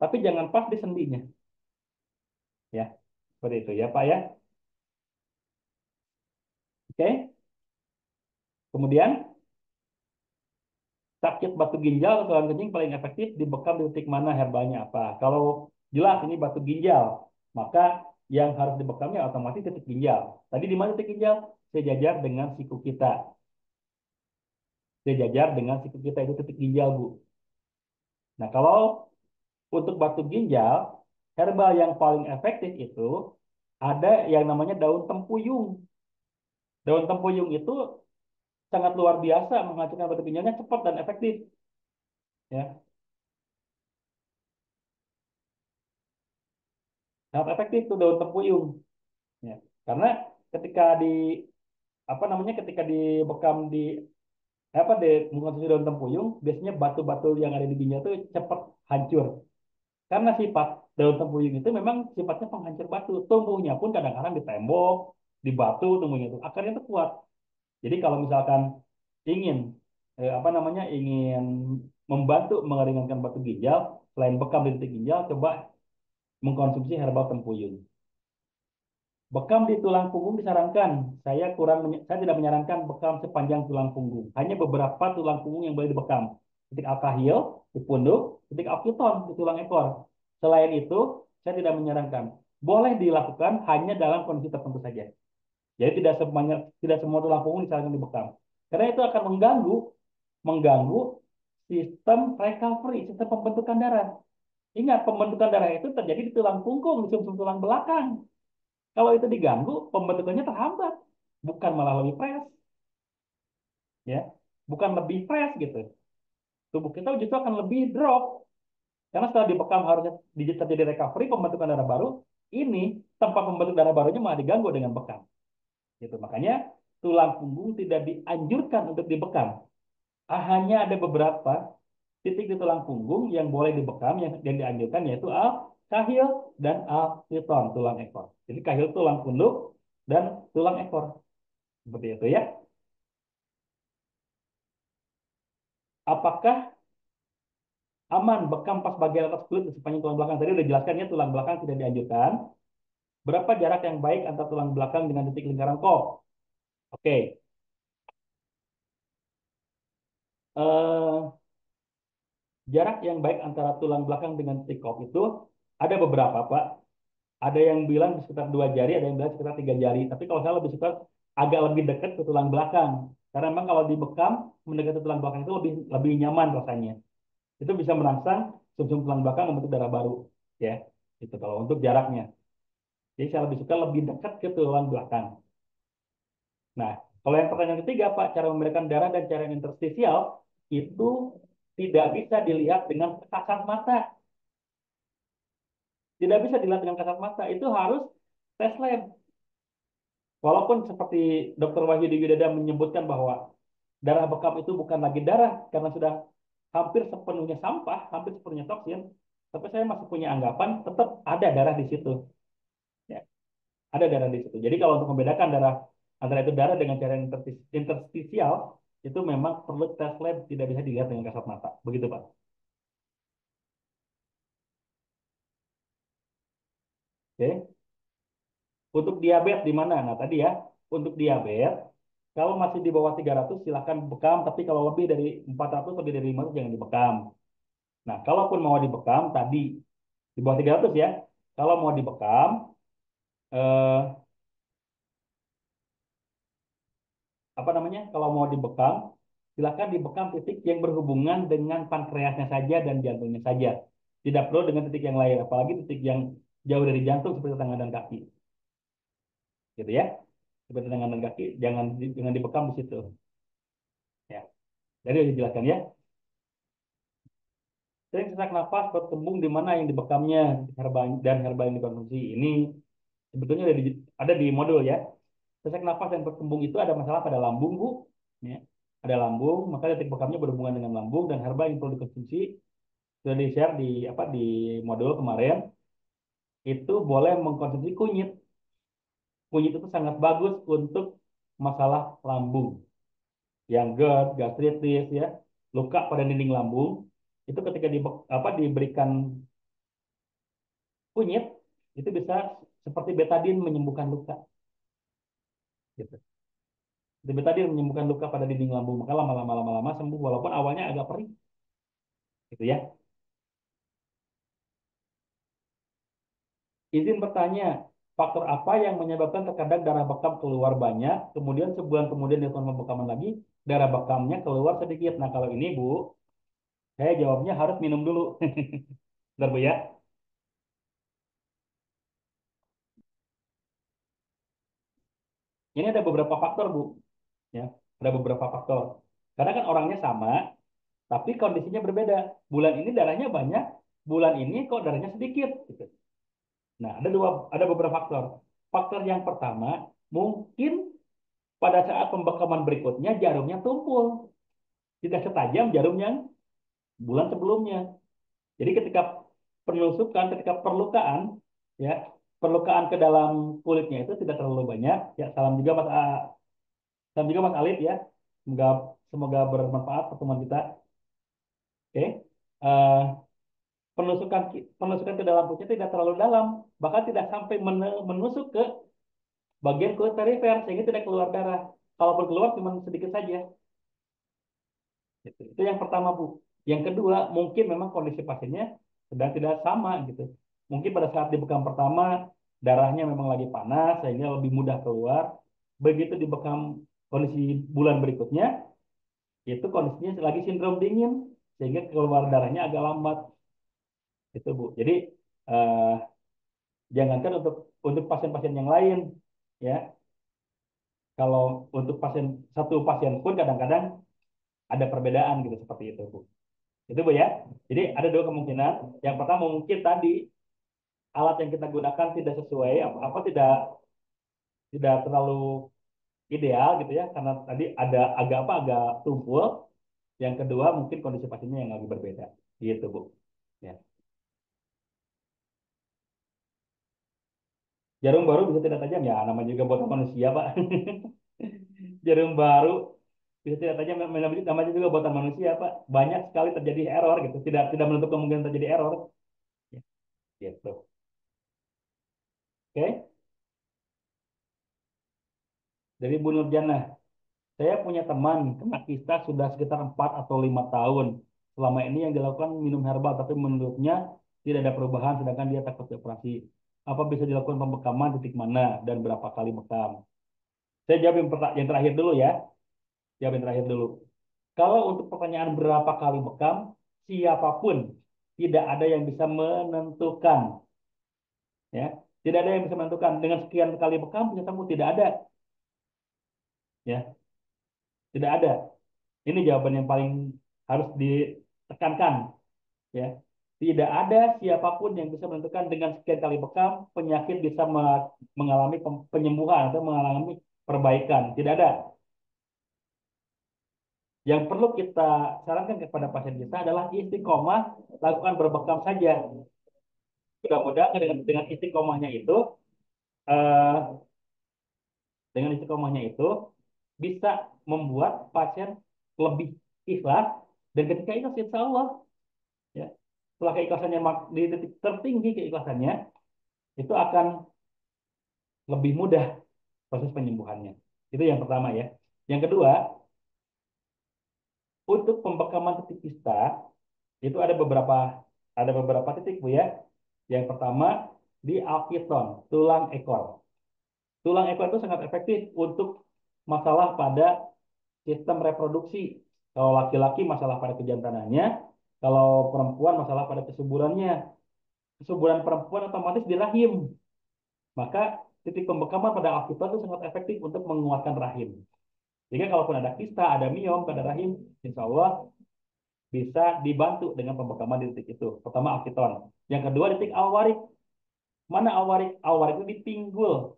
tapi jangan pas di sendinya. Ya, seperti itu ya Pak ya. Oke. Kemudian sakit batu ginjal atau tulang kencing paling efektif dibekam di titik mana herbalnya apa? Kalau jelas ini batu ginjal, maka yang harus dibekamnya otomatis titik ginjal. Tadi di mana titik ginjal? Sejajar dengan siku kita. Sejajar dengan siku kita itu titik ginjal, Bu. Nah, kalau untuk batu ginjal, herbal yang paling efektif itu ada yang namanya daun tempuyung. Daun tempuyung itu sangat luar biasa menghancurkan batu ginjalnya cepat dan efektif. Ya, sangat efektif tuh daun tempuyung. Ya, karena ketika di apa namanya ketika dibekam di apa di mengkonsumsi daun tempuyung, biasanya batu-batu yang ada di ginjal itu cepat hancur. Karena sifat daun tempuyung itu memang sifatnya penghancur batu. Tumbuhnya pun kadang-kadang di tembok, di batu tumbuhnya itu. Akarnya itu kuat. Jadi kalau misalkan ingin apa namanya ingin membantu mengeringankan batu ginjal, selain bekam di titik ginjal, coba mengkonsumsi herbal tempuyung. Bekam di tulang punggung disarankan. Saya tidak menyarankan bekam sepanjang tulang punggung. Hanya beberapa tulang punggung yang boleh dibekam. Titik alkahil di punduk, titik alkiton di tulang ekor. Selain itu, saya tidak menyarankan. Boleh dilakukan hanya dalam kondisi tertentu saja. Jadi tidak semua tulang punggung disarankan dibekam. Karena itu akan mengganggu sistem recovery, sistem pembentukan darah. Ingat, pembentukan darah itu terjadi di tulang punggung, di sumsum tulang belakang. Kalau itu diganggu, pembentukannya terhambat, bukan malah lebih fresh, ya, bukan lebih fresh gitu. Tubuh kita justru akan lebih drop karena setelah dibekam harusnya terjadi recovery, pembentukan darah baru. Ini tempat pembentuk darah barunya malah diganggu dengan bekam. Gitu. Makanya tulang punggung tidak dianjurkan untuk dibekam. Hanya ada beberapa titik di tulang punggung yang boleh dibekam, yang dianjurkan yaitu al kahil dan al piton tulang ekor. Jadi kahil tulang punduk dan tulang ekor. Seperti itu ya. Apakah aman bekam pas bagian atas kulit di sepanjang tulang belakang? Tadi udah jelaskan ya tulang belakang tidak dianjurkan. Berapa jarak yang baik antara tulang belakang dengan titik lingkaran kok? Oke. Eh, jarak yang baik antara tulang belakang dengan titik kok itu ada beberapa, Pak. Ada yang bilang di sekitar 2 jari, ada yang bilang sekitar 3 jari. Tapi kalau saya lebih suka agak lebih dekat ke tulang belakang. Karena memang kalau dibekam mendekati tulang belakang itu lebih lebih nyaman rasanya. Itu bisa merangsang sumsum tulang belakang membentuk darah baru, ya. Itu kalau untuk jaraknya. Jadi saya lebih suka lebih dekat ke tulang belakang. Nah, kalau yang pertanyaan ketiga, Pak, cara memberikan darah dan cara interstisial itu tidak bisa dilihat dengan kasat mata. tidak bisa dilihat dengan kasat mata, itu harus tes lab. Walaupun seperti Dr. Wahyu Widada menyebutkan bahwa darah bekam itu bukan lagi darah karena sudah hampir sepenuhnya sampah, hampir sepenuhnya toksin, tapi saya masih punya anggapan tetap ada darah di situ. Ya, ada darah di situ. Jadi kalau untuk membedakan darah antara itu darah dengan cairan interstisial, itu memang perlu tes lab, tidak bisa dilihat dengan kasat mata. Begitu, Pak. Oke. Untuk diabetes di mana? Nah, tadi ya, untuk diabetes, kalau masih di bawah 300 silakan bekam, tapi kalau lebih dari 400, lebih dari 500 jangan dibekam. Nah, kalaupun mau dibekam, tadi di bawah 300 ya, kalau mau dibekam, eh, apa namanya? Kalau mau dibekam, silakan dibekam titik yang berhubungan dengan pankreasnya saja dan jantungnya saja. Tidak perlu dengan titik yang lain, apalagi titik yang jauh dari jantung seperti tangan dan kaki, gitu ya. Seperti tangan dan kaki, jangan dibekam di situ. Ya, jadi dijelaskan ya. Sering sesak napas berkembung di mana yang dibekamnya herbal dan herbal yang dikonsumsi. Ini sebetulnya ada di modul ya. Sesak napas yang berkembung itu ada masalah pada lambung, Bu. Ya. Ada lambung, maka titik bekamnya berhubungan dengan lambung dan herbal yang perlu dikonsumsi sudah di-share di modul kemarin. Itu boleh mengkonsumsi kunyit. Kunyit itu sangat bagus untuk masalah lambung, yang GERD, gastritis ya, luka pada dinding lambung. Itu ketika diberikan kunyit itu bisa seperti betadin menyembuhkan luka gitu. Betadin menyembuhkan luka pada dinding lambung, maka lama-lama sembuh walaupun awalnya agak perih gitu ya. Izin bertanya, faktor apa yang menyebabkan terkadang darah bekam keluar banyak, kemudian sebulan kemudian dilakukan pembekaman lagi, darah bekamnya keluar sedikit. Nah, kalau ini Bu, saya jawabnya harus minum dulu. Bentar Bu ya. Ini ada beberapa faktor Bu, ya. Ada beberapa faktor. Karena kan orangnya sama, tapi kondisinya berbeda. Bulan ini darahnya banyak, bulan ini kok darahnya sedikit gitu. Nah, ada beberapa faktor. Faktor yang pertama, mungkin pada saat pembekaman berikutnya jarumnya tumpul, tidak setajam jarum yang bulan sebelumnya. Jadi ketika perlukaan, ya, perlukaan ke dalam kulitnya itu tidak terlalu banyak. Ya, salam juga Mas Alif ya. Semoga semoga bermanfaat pertemuan kita. Oke. Eh, penusukan ke dalam kulitnya tidak terlalu dalam, bahkan tidak sampai menusuk ke bagian kulit perifer sehingga tidak keluar darah. Kalaupun keluar cuma sedikit saja. Gitu. Itu yang pertama, Bu. Yang kedua, mungkin memang kondisi pasiennya sedang tidak sama gitu. Mungkin pada saat dibekam pertama darahnya memang lagi panas sehingga lebih mudah keluar. Begitu dibekam kondisi bulan berikutnya, itu kondisinya lagi sindrom dingin sehingga keluar darahnya agak lambat. Itu, Bu. Jadi eh, jangankan untuk pasien-pasien yang lain, ya. Kalau untuk satu pasien pun kadang-kadang ada perbedaan gitu seperti itu, Bu. Itu Bu ya. Jadi ada dua kemungkinan. Yang pertama mungkin tadi alat yang kita gunakan tidak sesuai, apa tidak tidak terlalu ideal gitu ya, karena tadi ada agak tumpul. Yang kedua mungkin kondisi pasiennya yang lagi berbeda. Gitu Bu. Ya. Jarum baru bisa tidak tajam ya, namanya juga buatan manusia Pak. Jarum baru bisa tidak tajam, namanya juga buatan manusia Pak. Banyak sekali terjadi error gitu. Tidak tidak menutup kemungkinan terjadi error. Ya, gitu. Oke. Dari Bu Nurjana. Saya punya teman kena kista sudah sekitar 4 atau 5 tahun. Selama ini yang dilakukan minum herbal, tapi menurutnya tidak ada perubahan, sedangkan dia takut operasi. Apa bisa dilakukan pembekaman, titik mana, dan berapa kali bekam? Saya jawab yang terakhir dulu ya. Jawab yang terakhir dulu. Kalau untuk pertanyaan berapa kali bekam, siapapun tidak ada yang bisa menentukan. Ya, tidak ada yang bisa menentukan. Dengan sekian kali bekam, punya kamu tidak ada. Ya, tidak ada. Ini jawaban yang paling harus ditekankan. Ya, Tidak ada siapapun yang bisa menentukan dengan sekian kali bekam penyakit bisa mengalami penyembuhan atau mengalami perbaikan. Tidak ada. Yang perlu kita sarankan kepada pasien kita adalah istiqomah, lakukan berbekam saja. Mudah-mudahan dengan istiqomahnya itu, eh, dengan istiqomahnya itu bisa membuat pasien lebih ikhlas dan ketika ikhlas insya Allah ya setelah keikhlasannya di titik tertinggi keikhlasannya itu akan lebih mudah proses penyembuhannya. Itu yang pertama ya. Yang kedua, untuk pembekaman titik kista itu ada beberapa titik Bu ya. Yang pertama di alkiton, tulang ekor. Tulang ekor itu sangat efektif untuk masalah pada sistem reproduksi. Kalau laki-laki masalah pada kejantanannya, kalau perempuan masalah pada kesuburannya. Kesuburan perempuan otomatis di rahim. Maka titik pembekaman pada alkiton itu sangat efektif untuk menguatkan rahim. Jika kalaupun ada kista, ada miom pada rahim, insya Allah bisa dibantu dengan pembekaman di titik itu. Pertama alkiton. Yang kedua titik alwarik. Mana alwarik? Alwarik itu di pinggul,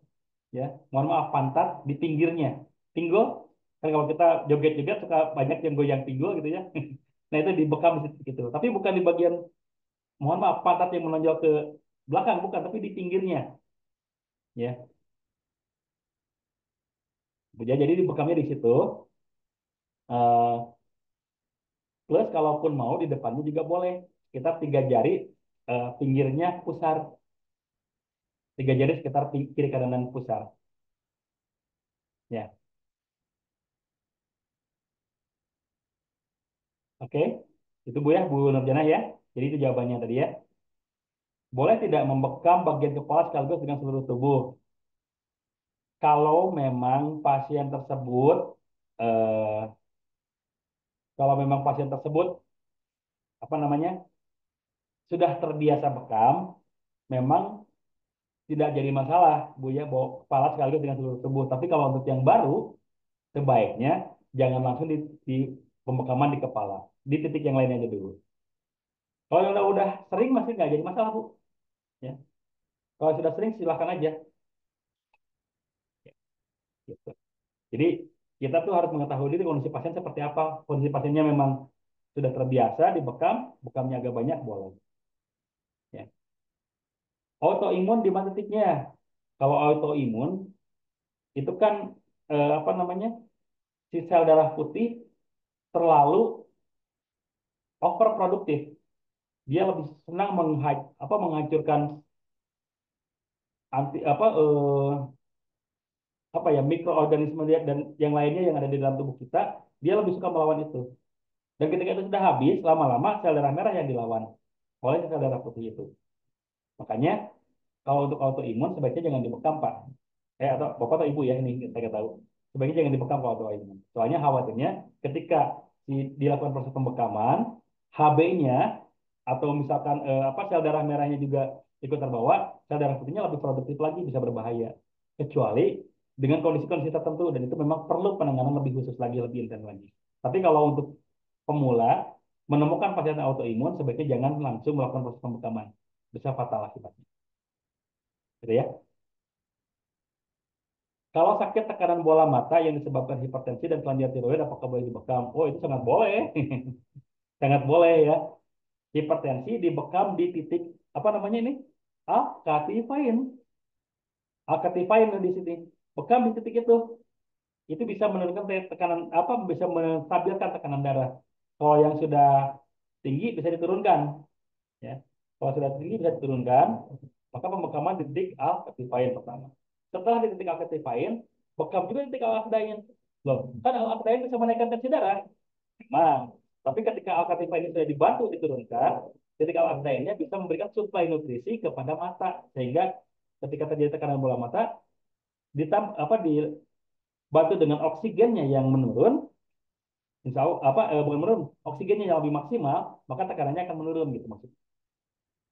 ya. Mohon maaf pantat di pinggirnya. Pinggul kan kalau kita joget-joget suka banyak yang goyang pinggul gitu ya. Nah itu dibekam di titik itu. Tapi bukan di bagian mohon maaf pantat yang menonjol ke belakang bukan, tapi di pinggirnya, ya. Jadi dibekamnya di situ. Eh, Plus kalaupun mau di depannya juga boleh. Kita tiga jari pinggirnya pusar, tiga jari sekitar kiri kanan pusar. Ya, oke. Itu Bu ya, Bu Nurjana ya. Jadi itu jawabannya tadi ya. Boleh tidak membekam bagian kepala sekaligus dengan seluruh tubuh? Kalau memang pasien tersebut, eh, kalau memang pasien tersebut apa namanya sudah terbiasa bekam, memang tidak jadi masalah, Bu ya, bawa kepala sekaligus dengan seluruh tubuh. Tapi kalau untuk yang baru, sebaiknya jangan langsung di pembekaman di kepala, di titik yang lain aja dulu. Kalau yang udah sering masih nggak jadi masalah Bu. Ya. Kalau sudah sering silahkan aja. Gitu. Jadi kita tuh harus mengetahui diri kondisi pasien seperti apa. Kondisi pasiennya memang sudah terbiasa dibekam, bekamnya agak banyak boleh. Ya. Autoimun di mana titiknya? Kalau autoimun itu kan apa namanya si sel darah putih terlalu overproduktif. Dia lebih senang menghancurkan anti apa ya mikroorganisme dia dan yang lainnya yang ada di dalam tubuh kita, dia lebih suka melawan itu. Dan ketika itu sudah habis, lama-lama sel darah merah yang dilawan oleh sel darah putih itu. Makanya kalau untuk autoimun sebaiknya jangan dibekam Pak. Atau Bapak atau Ibu ya ini saya tahu. Sebaiknya jangan dibekam kalau autoimun. Soalnya khawatirnya ketika dilakukan proses pembekaman, HB-nya atau misalkan apa sel darah merahnya juga ikut terbawa, sel darah putihnya lebih produktif lagi bisa berbahaya. Kecuali dengan kondisi-kondisi tertentu dan itu memang perlu penanganan lebih khusus lagi, lebih intens lagi. Tapi kalau untuk pemula menemukan pasien autoimun sebaiknya jangan langsung melakukan proses pembekaman. Bisa fatal akibatnya. Gitu ya. Kalau sakit tekanan bola mata yang disebabkan hipertensi dan kelenjar tiroid apakah boleh dibekam? Oh, itu sangat boleh. Sangat boleh ya. Hipertensi dibekam di titik apa namanya ini? Alkatifain. Alkatifain di sini. Bekam di titik itu. Itu bisa menurunkan tekanan apa bisa menstabilkan tekanan darah. Kalau yang sudah tinggi bisa diturunkan ya. Kalau sudah tinggi bisa diturunkan, maka pembekaman di titik al-aktifain pertama. Setelah di titik al-aktifain, bekam juga di titik al-akdain. Loh, kan al-akdain bisa menaikkan tensi darah. Memang. Tapi ketika al-aktifain ini sudah dibantu diturunkan, titik al-akdainnya bisa memberikan suplai nutrisi kepada mata sehingga ketika terjadi tekanan bola mata dibantu dengan oksigennya yang menurun, insya Allah bukan menurun, oksigennya yang lebih maksimal, maka tekanannya akan menurun gitu maksudnya.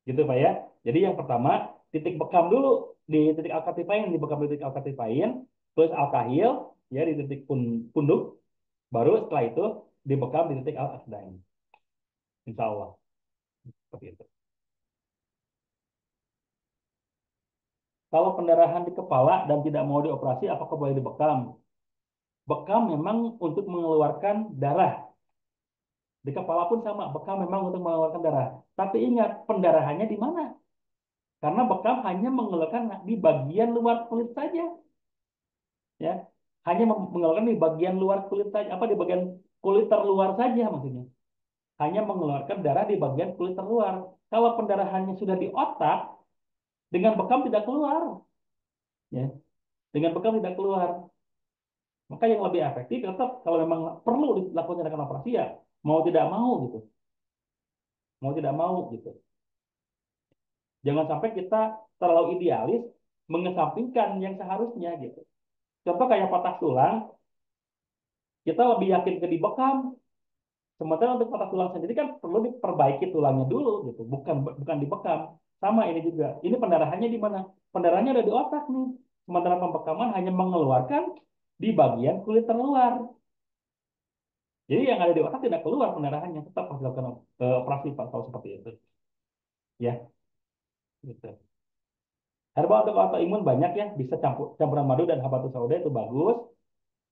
Gitu Pak ya. Jadi yang pertama titik bekam dulu di titik alkatifain, dibekam di titik alkatifain, plus alkahil ya di titik punduk, baru setelah itu dibekam di titik al-asdain. Insya Allah seperti itu. Kalau pendarahan di kepala dan tidak mau dioperasi, apakah boleh dibekam? Bekam memang untuk mengeluarkan darah. Di kepala pun sama, bekam memang untuk mengeluarkan darah. Tapi ingat, pendarahannya di mana? Karena bekam hanya mengeluarkan di bagian luar kulit saja, ya. Hanya mengeluarkan di bagian luar kulit saja, apa di bagian kulit terluar saja maksudnya. Hanya mengeluarkan darah di bagian kulit terluar. Kalau pendarahannya sudah di otak, dengan bekam tidak keluar, ya. Dengan bekam tidak keluar. Maka yang lebih efektif tetap kalau memang perlu dilakukan tindakan operasi ya mau tidak mau gitu, mau tidak mau gitu. Jangan sampai kita terlalu idealis mengesampingkan yang seharusnya gitu. Contoh kayak patah tulang, kita lebih yakin ke dibekam. Sementara untuk patah tulang sendiri kan perlu diperbaiki tulangnya dulu gitu, bukan bukan dibekam. Sama ini juga. Ini pendarahannya di mana? Pendarahannya ada di otak nih. Sementara pembekaman hanya mengeluarkan di bagian kulit terluar. Jadi yang ada di otak tidak keluar pendarahannya, tetap harus dilakukan operasi Pak kalau seperti itu. Ya, gitu. Herbal untuk autoimun banyak ya, bisa campuran madu dan habatus sauda itu bagus.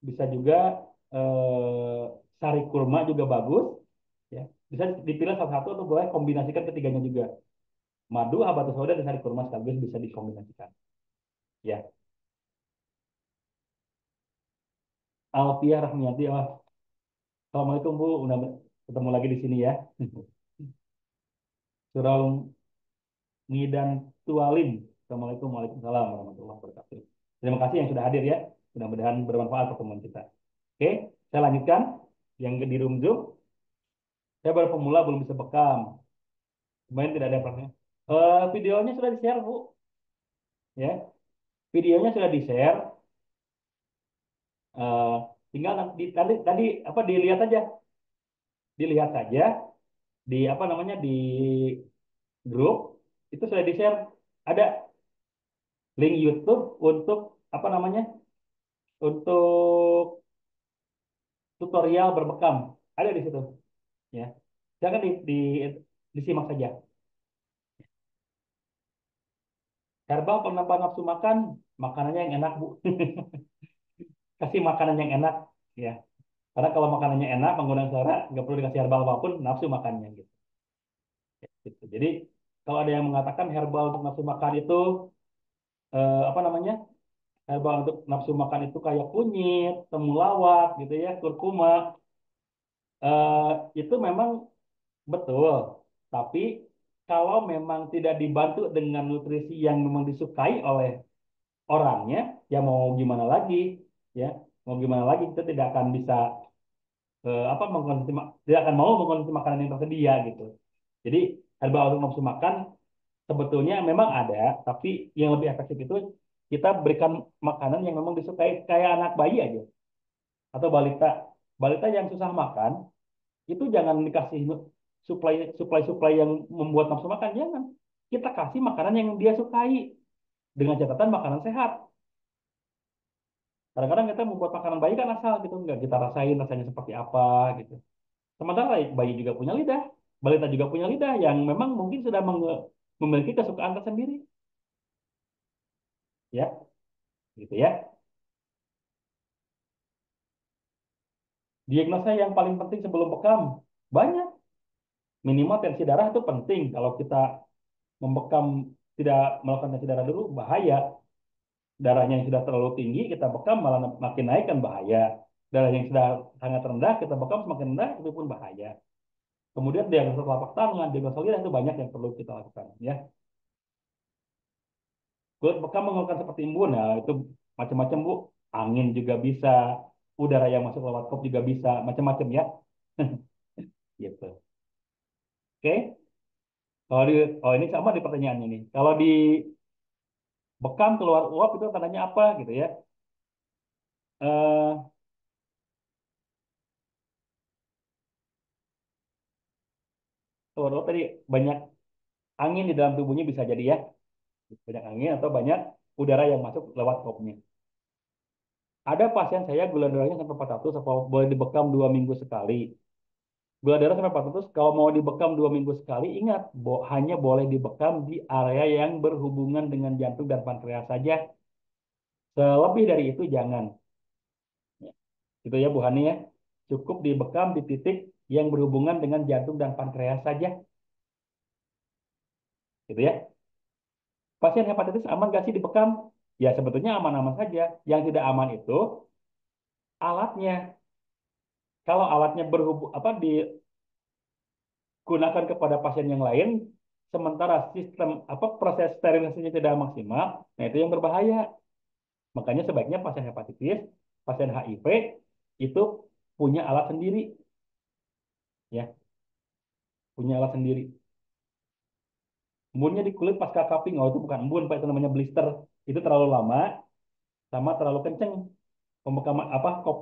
Bisa juga eh, sari kurma juga bagus. Ya, bisa dipilih salah satu atau boleh kombinasikan ketiganya juga. Madu, habatus sauda dan sari kurma sekaligus bisa dikombinasikan. Ya, Alfiah Rahmiati, oh, assalamualaikum Bu, udah ketemu lagi di sini ya. Surau Ngidan Tualim. Assalamualaikum Waalaikumsalam warahmatullahi wabarakatuh. Terima kasih yang sudah hadir ya. Mudah-mudahan bermanfaat pertemuan kita. Oke, saya lanjutkan. Yang di room Zoom, saya baru pemula belum bisa bekam. Kemarin tidak ada prakteknya. Videonya sudah di-share, Bu. Ya, videonya sudah di-share. Eh, tinggal tadi apa dilihat aja, dilihat saja di apa namanya di grup itu sudah di-share. Ada link YouTube untuk apa namanya untuk tutorial berbekam ada di situ ya, jangan disimak saja. Herbal penambah nafsu makan, makanannya yang enak Bu. Kasih makanan yang enak ya, karena kalau makanannya enak menggunakan selera nggak perlu dikasih herbal apapun nafsu makannya gitu. Gitu. Jadi kalau ada yang mengatakan herbal untuk nafsu makan itu apa namanya herbal untuk nafsu makan itu kayak kunyit, temulawak gitu ya, kurkuma, eh, itu memang betul, tapi kalau memang tidak dibantu dengan nutrisi yang memang disukai oleh orangnya, ya mau gimana lagi, ya mau gimana lagi kita tidak akan bisa apa mengkonsumsi, tidak akan mau mengkonsumsi makanan yang tersedia gitu. Jadi herbal untuk nafsu makan sebetulnya memang ada, tapi yang lebih efektif itu kita berikan makanan yang memang disukai kayak anak bayi aja atau balita. Balita yang susah makan itu jangan dikasih suplai suplai suplai yang membuat nafsu makan, jangan. Kita kasih makanan yang dia sukai dengan catatan makanan sehat. Kadang-kadang kita membuat makanan bayi kan asal gitu, nggak kita rasain rasanya seperti apa gitu. Sementara bayi juga punya lidah, balita juga punya lidah yang memang mungkin sudah memiliki kesukaan tersendiri, ya, gitu ya. Diagnosa yang paling penting sebelum bekam banyak. Minimal tensi darah itu penting. Kalau kita membekam tidak melakukan tensi darah dulu bahaya. Darahnya yang sudah terlalu tinggi kita bekam malah makin naik kan bahaya. Darah yang sudah sangat rendah kita bekam semakin rendah itu pun bahaya. Kemudian diagnosa telapak tangan, diagnosa lidah itu banyak yang perlu kita lakukan ya. Kulit bekam mengeluarkan seperti embun ya itu macam-macam Bu. Angin juga bisa, udara yang masuk lewat kop juga bisa, macam-macam ya. Gitu. Oke. Kalau di, oh ini sama di pertanyaan ini. Kalau di bekam keluar uap itu tandanya apa gitu ya? Eh, keluar uap tadi banyak angin di dalam tubuhnya bisa jadi ya. Banyak angin atau banyak udara yang masuk lewat kopnya. Ada pasien saya gula darahnya sampai 400, apa boleh dibekam 2 minggu sekali. Gula darah sampai 400 kalau mau dibekam 2 minggu sekali, ingat, hanya boleh dibekam di area yang berhubungan dengan jantung dan pankreas saja. Selebih dari itu jangan. Ya, itu ya Bu Hani ya. Cukup dibekam di titik yang berhubungan dengan jantung dan pankreas saja. Gitu ya. Pasien hepatitis aman gak sih dibekam? Ya sebetulnya aman-aman saja. Yang tidak aman itu alatnya. Kalau alatnya digunakan kepada pasien yang lain, sementara sistem proses sterilisasinya tidak maksimal, nah itu yang berbahaya. Makanya sebaiknya pasien hepatitis, pasien HIV itu punya alat sendiri, ya, punya alat sendiri. Embunnya di kulit pasca cupping, oh itu bukan embun, Pak, itu namanya blister. Itu terlalu lama, sama terlalu kenceng pembekaman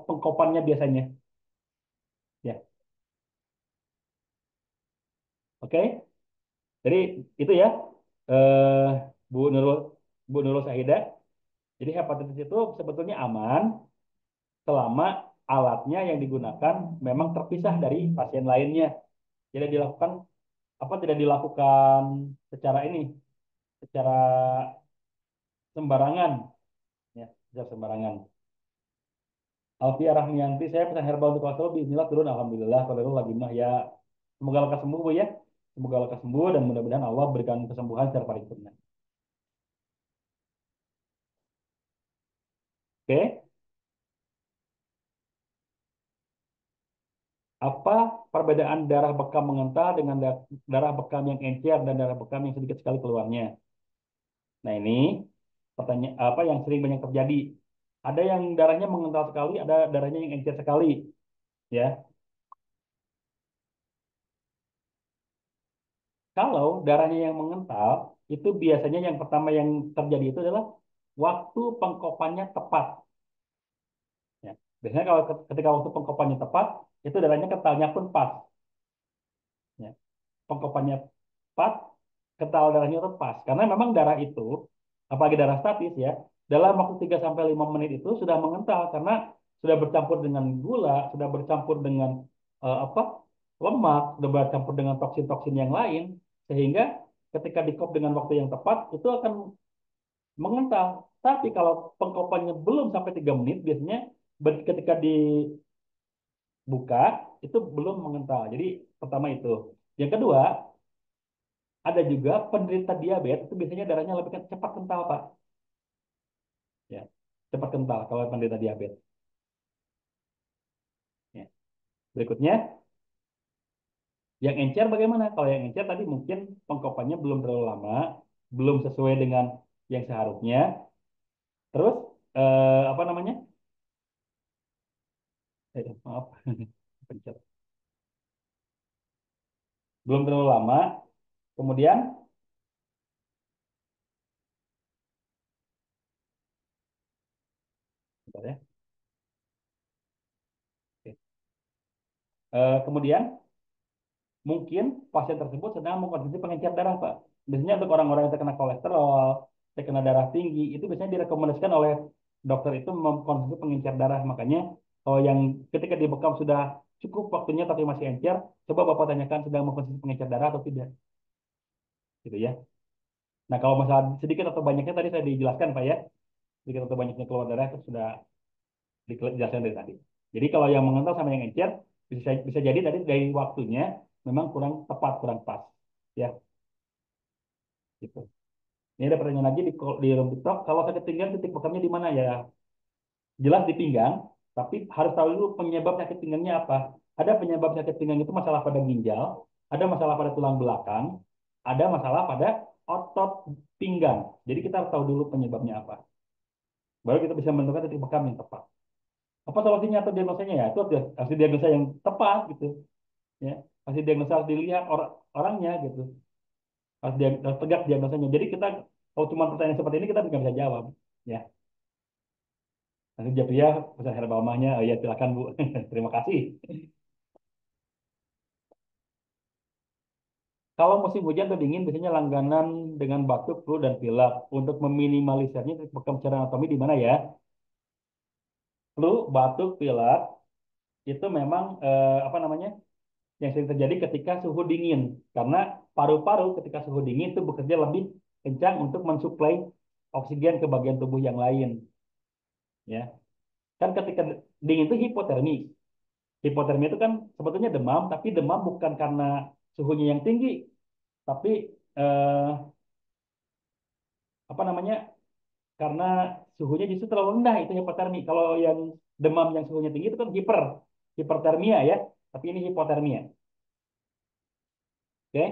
pengkopannya biasanya, ya, oke. Jadi itu ya, eh, Bu Nurul Bu Nurul Sahida. Jadi hepatitis itu sebetulnya aman selama alatnya yang digunakan memang terpisah dari pasien lainnya. Tidak dilakukan tidak dilakukan secara secara sembarangan, ya, secara sembarangan. Alfia Rahmianti, saya pesan herbal untuk kolesterol, bismillah turun, alhamdulillah, kolesterol lagi mah ya. Semoga lekas sembuh Bu ya. Semoga lekas sembuh dan mudah-mudahan Allah berikan kesembuhan secara paripurna. Oke, apa perbedaan darah bekam mengental dengan darah bekam yang encer dan darah bekam yang sedikit sekali keluarnya? Nah, ini pertanyaan apa yang sering banyak terjadi. Ada yang darahnya mengental sekali, ada darahnya yang encer sekali, ya. Kalau darahnya yang mengental, itu biasanya yang pertama yang terjadi itu adalah waktu pengkopannya tepat. Ya. Biasanya kalau ketika waktu pengkopannya tepat, itu darahnya kentalnya pun pas. Ya. Pengkopannya pas, kental darahnya itu pas. Karena memang darah itu, apalagi darah statis ya, dalam waktu 3 sampai 5 menit itu sudah mengental karena sudah bercampur dengan gula, sudah bercampur dengan eh, apa lemak, sudah bercampur dengan toksin-toksin yang lain, sehingga ketika dikop dengan waktu yang tepat itu akan mengental. Tapi kalau pengkopannya belum sampai 3 menit, biasanya ketika dibuka itu belum mengental. Jadi pertama itu. Yang kedua, ada juga penderita diabetes itu biasanya darahnya lebih cepat kental, Pak. Ya, cepat kental kalau penderita diabetes. Ya. Berikutnya, yang encer bagaimana? Kalau yang encer tadi mungkin pengkopannya belum terlalu lama, belum sesuai dengan yang seharusnya. Terus apa namanya? Maaf, pencet. Belum terlalu lama. Kemudian, bentar ya. Oke. Kemudian mungkin pasien tersebut sedang mengkonsumsi pengencer darah, Pak. Biasanya untuk orang-orang yang terkena kolesterol, terkena darah tinggi, itu biasanya direkomendasikan oleh dokter itu mengkonsumsi pengencer darah. Makanya kalau yang ketika dibekam sudah cukup waktunya tapi masih encer, coba Bapak tanyakan sedang mengkonsumsi pengencer darah atau tidak, gitu ya. Nah, kalau masalah sedikit atau banyaknya tadi saya dijelaskan, Pak ya. Sedikit atau banyaknya keluar darah itu sudah dijelaskan dari tadi. Jadi kalau yang mengental sama yang encer bisa bisa jadi tadi dari waktunya memang kurang tepat, kurang pas. Ya, gitu. Ini ada pertanyaan lagi di room TikTok. Kalau sakit pinggang titik bekamnya di mana ya? Jelas di pinggang, tapi harus tahu dulu penyebab sakit pinggangnya apa. Ada penyebab sakit pinggang itu masalah pada ginjal, ada masalah pada tulang belakang, ada masalah pada otot pinggang. Jadi kita harus tahu dulu penyebabnya apa. Baru kita bisa menentukan titik bekam yang tepat. Apa solusinya atau diagnosanya ya? Itu harus diagnosa yang tepat gitu. Ya, harus diagnosa harus dilihat orangnya gitu. Harus tegak diagnosanya. Jadi kita kalau cuma pertanyaan seperti ini kita nggak bisa jawab. Ya. Nanti jawab ya, pesan herbal mahnya, oh, ya silakan Bu. Terima kasih. Kalau musim hujan atau dingin, biasanya langganan dengan batuk, flu, dan pilek. Untuk meminimalisirnya, bekam secara anatomi di mana ya? Flu, batuk, pilek, itu memang apa namanya? yang sering terjadi ketika suhu dingin. Karena paru-paru ketika suhu dingin itu bekerja lebih kencang untuk mensuplai oksigen ke bagian tubuh yang lain. Ya, kan ketika dingin itu hipotermi. Hipotermi itu kan sebetulnya demam, tapi demam bukan karena suhunya yang tinggi, tapi eh, apa namanya? Karena suhunya justru terlalu rendah itu hipotermi. Kalau yang demam yang suhunya tinggi itu kan hipertermia ya, tapi ini hipotermia. Oke.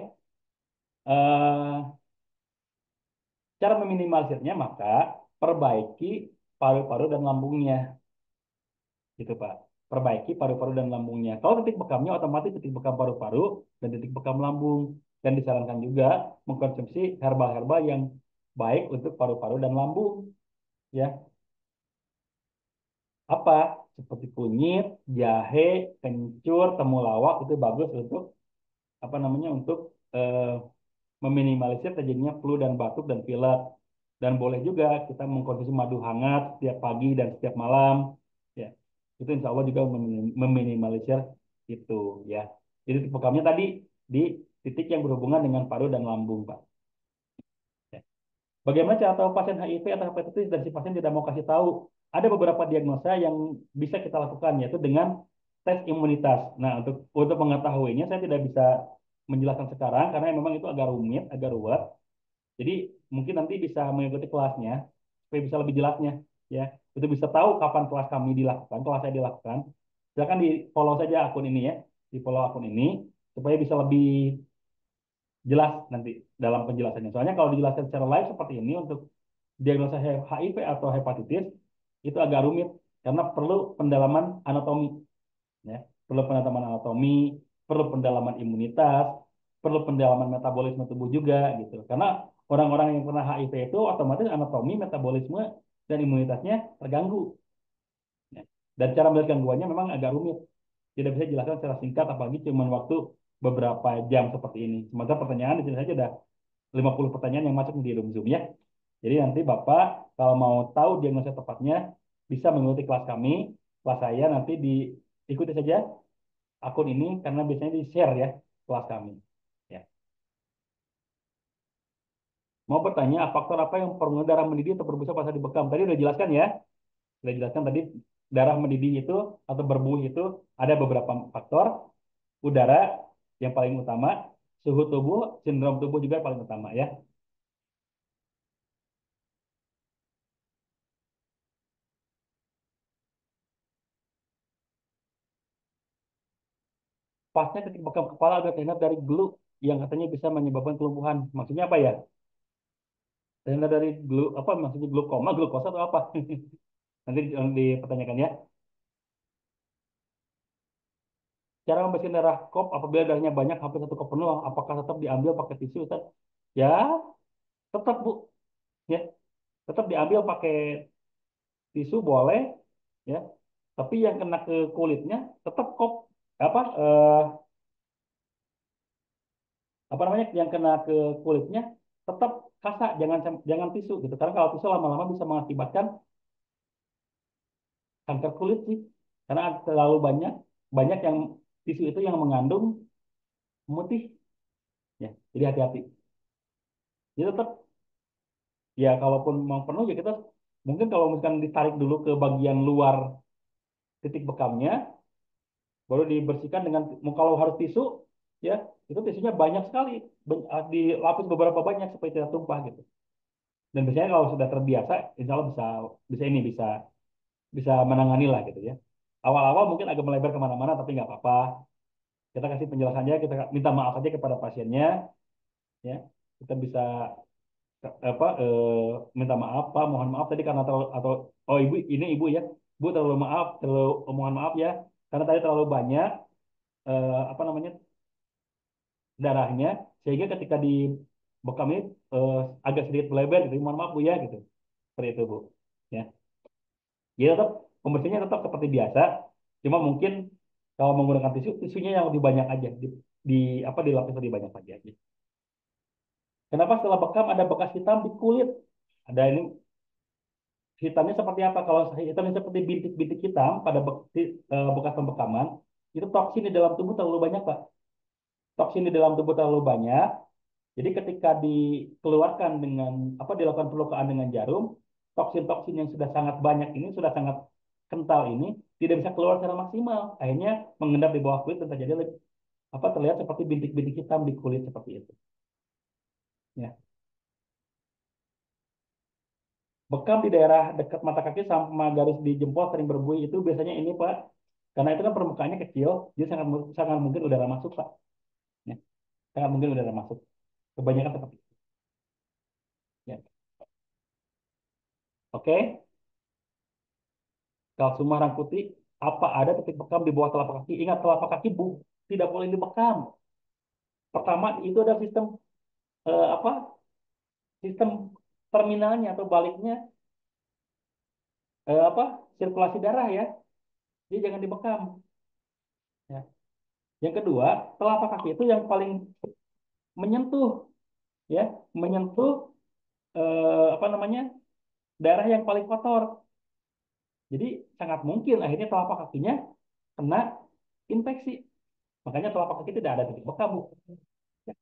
Cara meminimalisirnya maka perbaiki paru-paru dan lambungnya, gitu Pak. Perbaiki paru-paru dan lambungnya. Kalau titik bekamnya otomatis titik bekam paru-paru dan titik bekam lambung. Dan disarankan juga mengkonsumsi herbal-herbal yang baik untuk paru-paru dan lambung, ya. Apa? Seperti kunyit, jahe, kencur, temulawak itu bagus untuk apa namanya? Untuk eh, meminimalisir terjadinya flu dan batuk dan pilek. Dan boleh juga kita mengkonsumsi madu hangat setiap pagi dan setiap malam. Ya, itu insya Allah juga meminimalisir itu ya. Jadi tipe bekamnya tadi di titik yang berhubungan dengan paru dan lambung, Pak. Ya. Bagaimana cara tahu pasien HIV atau hepatitis dan si pasien tidak mau kasih tahu? Ada beberapa diagnosa yang bisa kita lakukan yaitu dengan tes imunitas. Nah, untuk mengetahuinya saya tidak bisa menjelaskan sekarang karena memang itu agak rumit, agak ruwet. Jadi mungkin nanti bisa mengikuti kelasnya supaya bisa lebih jelasnya ya. Itu bisa tahu kapan kelas kami dilakukan, kelas saya dilakukan. Silakan di follow saja akun ini ya, di follow akun ini supaya bisa lebih jelas nanti dalam penjelasannya. Soalnya kalau dijelaskan secara live seperti ini untuk diagnosa HIV atau hepatitis itu agak rumit karena perlu pendalaman anatomi ya, perlu pendalaman anatomi, perlu pendalaman imunitas, perlu pendalaman metabolisme tubuh juga gitu. Karena orang-orang yang kena HIV itu otomatis anatomi, metabolisme dan imunitasnya terganggu. Ya. Dan cara melihat gangguannya memang agak rumit. Tidak bisa dijelaskan secara singkat apalagi cuma waktu beberapa jam seperti ini. Sementara pertanyaan di sini saja ada 50 pertanyaan yang masuk di room Zoom ya. Jadi nanti Bapak kalau mau tahu diagnosa tepatnya bisa mengikuti kelas kami, kelas saya nanti diikuti saja akun ini karena biasanya di-share ya kelas kami. Ya. Mau bertanya, faktor apa yang mempengaruhi darah mendidih atau berbusa pada saat dibekam? Tadi udah jelaskan ya, udah jelaskan tadi darah mendidih itu atau berbuih itu ada beberapa faktor, udara yang paling utama, suhu tubuh, sindrom tubuh juga yang paling utama ya. Pasnya ketika bekam kepala agak terhindar dari gelu yang katanya bisa menyebabkan kelumpuhan. Maksudnya apa ya? Terhindar dari gelu apa maksudnya glukoma, glukosa atau apa? Nanti dipertanyakan ya. Cara membersihkan darah kop apabila darahnya banyak hampir 1 kop penuh, apakah tetap diambil pakai tisu, Ustaz? Ya, tetap Bu, ya, tetap diambil pakai tisu boleh, ya. Tapi yang kena ke kulitnya tetap kop apa apa namanya yang kena ke kulitnya tetap kasa, jangan tisu gitu. Karena kalau tisu lama-lama bisa mengakibatkan kanker kulit sih. Karena terlalu banyak banyak yang tisu itu yang mengandung pemutih, ya. Jadi hati-hati. Jadi tetap ya kalaupun mau penuh ya kita mungkin kalau misalkan ditarik dulu ke bagian luar titik bekamnya baru dibersihkan dengan kalau harus tisu ya itu tisunya banyak sekali dilapis beberapa banyak supaya tidak tumpah gitu dan biasanya kalau sudah terbiasa insya Allah bisa bisa ini bisa bisa menangani lah gitu ya awal-awal mungkin agak melebar kemana-mana tapi nggak apa-apa kita kasih penjelasannya kita minta maaf aja kepada pasiennya ya kita bisa apa minta maaf Pak mohon maaf tadi karena terlalu atau oh ibu ini ibu ya bu terlalu maaf terlalu mohon maaf ya karena tadi terlalu banyak apa namanya darahnya sehingga ketika di bekam ini eh, agak sedikit melebar gitu mohon maaf bu ya gitu seperti itu bu ya jadi tetap pembersihnya tetap seperti biasa cuma mungkin kalau menggunakan tisunya yang lebih banyak aja di apa dilapis lebih banyak aja. Kenapa setelah bekam ada bekas hitam di kulit ada ini hitamnya seperti apa? Kalau hitamnya seperti bintik-bintik hitam pada bekas pembekaman, itu toksin di dalam tubuh terlalu banyak, Pak. toksin di dalam tubuh terlalu banyak. Jadi ketika dikeluarkan dengan apa dilakukan pelukaan dengan jarum, toksin-toksin yang sudah sangat banyak ini sudah sangat kental ini tidak bisa keluar secara maksimal. Akhirnya mengendap di bawah kulit dan terjadi apa terlihat seperti bintik-bintik hitam di kulit seperti itu. Ya. Bekam di daerah dekat mata kaki sama garis di jempol sering berbuih itu biasanya ini Pak, karena itu kan permukaannya kecil, jadi sangat mungkin udara masuk Pak. Ya. Sangat mungkin udara masuk. Kebanyakan seperti itu. Ya. Oke, kalau Sumarang Putih, apa ada titik bekam di bawah telapak kaki? Ingat telapak kaki tidak boleh dibekam. Pertama itu ada sistem apa? Sistem terminalnya atau baliknya apa? Sirkulasi darah ya. Jadi jangan dibekam. Ya. Yang kedua, telapak kaki itu yang paling menyentuh ya, menyentuh apa namanya? Daerah yang paling kotor. Jadi sangat mungkin akhirnya telapak kakinya kena infeksi. Makanya telapak kaki tidak ada titik bekam, Bu. Ya,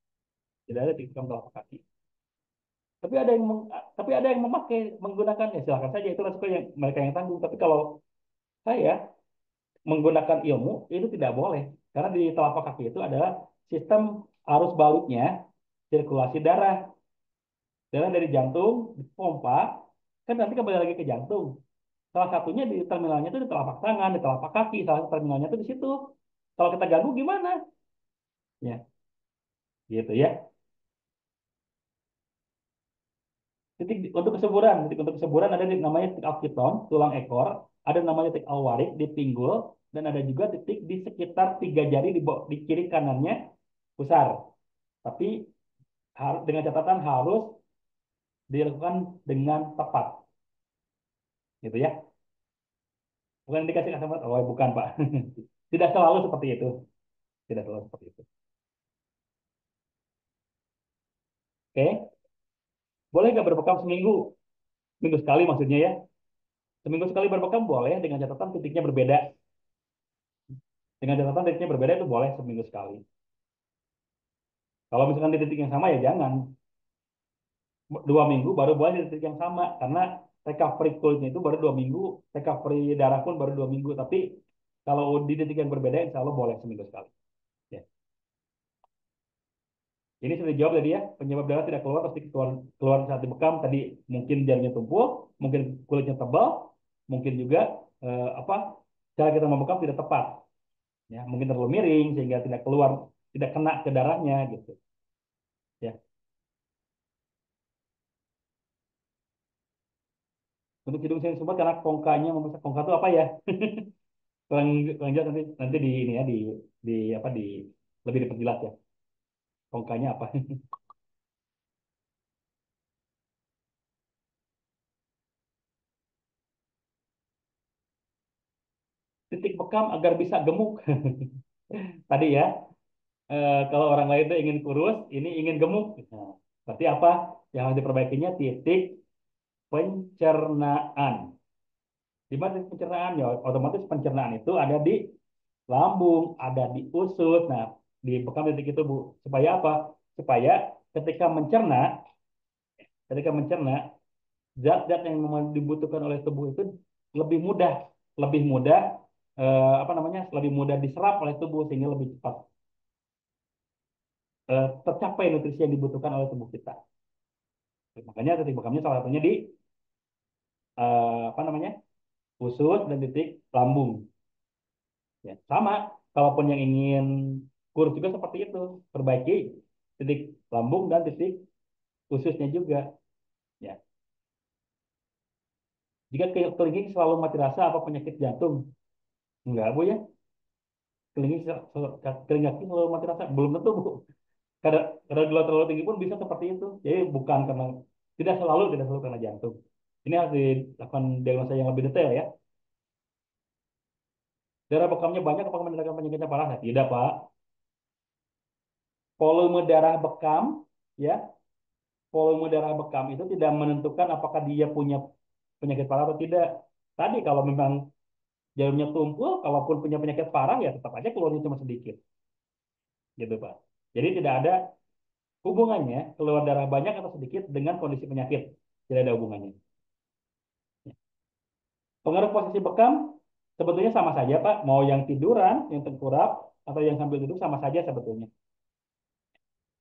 tidak ada titik bekam telapak kaki. Tapi ada yang tapi ada yang memakai menggunakannya silakan saja itu resiko yang mereka yang tanggung. Tapi kalau saya menggunakan ilmu itu tidak boleh karena di telapak kaki itu adalah sistem arus baliknya sirkulasi darah darah dari jantung dipompa kan nanti kembali lagi ke jantung. Salah satunya di terminalnya itu di telapak tangan, di telapak kaki. Salah satu terminalnya itu di situ. Kalau kita ganggu gimana? Ya, gitu ya. Titik untuk kesuburan ada di namanya titik alkiton, tulang ekor, ada namanya titik alwarik di pinggul, dan ada juga titik di sekitar tiga jari di kiri kanannya pusar. Tapi harus dengan catatan harus dilakukan dengan tepat, gitu ya. Bukan indikasi asam urat. Oh, bukan Pak. Tidak selalu seperti itu. Tidak selalu seperti itu. Oke, boleh nggak berbekam seminggu? Seminggu sekali maksudnya ya. Seminggu sekali berbekam boleh dengan catatan titiknya berbeda. Dengan catatan titiknya berbeda itu boleh seminggu sekali. Kalau misalkan di titik yang sama ya jangan. 2 minggu baru boleh di titik yang sama karena recovery kulitnya itu baru 2 minggu, recovery darah pun baru 2 minggu. Tapi kalau di titik yang berbeda, insya Allah boleh seminggu sekali. Ya. Ini sudah dijawab tadi ya, penyebab darah tidak keluar pasti keluar, keluar saat dibekam. Tadi mungkin jaringan tumpul, mungkin kulitnya tebal, mungkin juga apa cara kita membekam tidak tepat. Ya, mungkin terlalu miring sehingga tidak keluar, tidak kena ke darahnya gitu. Ya. Untuk hidung saya sumbat karena kongkanya membesar. Kongka itu apa ya? kurang kurang jelas nanti nanti di ini ya di apa di lebih diperjelas ya kongkanya apa. Titik bekam agar bisa gemuk. Tadi ya kalau orang lain itu ingin kurus ini ingin gemuk. Nah, berarti apa yang harus diperbaikinya titik pencernaan. Di mana titik pencernaan ya otomatis pencernaan itu ada di lambung ada di usus. Nah di bekam titik itu Bu supaya apa supaya ketika mencerna ketika mencerna zat-zat yang memang dibutuhkan oleh tubuh itu lebih mudah, lebih mudah apa namanya, lebih mudah diserap oleh tubuh sehingga lebih cepat tercapai nutrisi yang dibutuhkan oleh tubuh kita. Makanya titik bekamnya salah satunya di apa namanya usus dan titik lambung. Ya, sama. Kalaupun yang ingin kurus juga seperti itu, perbaiki titik lambung dan titik ususnya juga. Ya. Jika kelingking selalu mati rasa apa penyakit jantung? Enggak, Bu ya. Kelingking kelingking selalu mati rasa belum tentu Bu. Kadar gula terlalu tinggi pun bisa seperti itu. Jadi bukan karena tidak selalu karena jantung. Ini harus dilakukan diagnosa yang lebih detail ya. Darah bekamnya banyak apakah menandakan penyakitnya parah? Nah, tidak Pak. Volume darah bekam ya, volume darah bekam itu tidak menentukan apakah dia punya penyakit parah atau tidak. Tadi kalau memang jarumnya tumpul, kalaupun punya penyakit parah ya tetap aja keluarnya cuma sedikit, gitu Pak. Jadi tidak ada hubungannya keluar darah banyak atau sedikit dengan kondisi penyakit. Tidak ada hubungannya. Pengaruh posisi bekam sebetulnya sama saja, Pak. Mau yang tiduran, yang tengkurap, atau yang sambil duduk sama saja sebetulnya.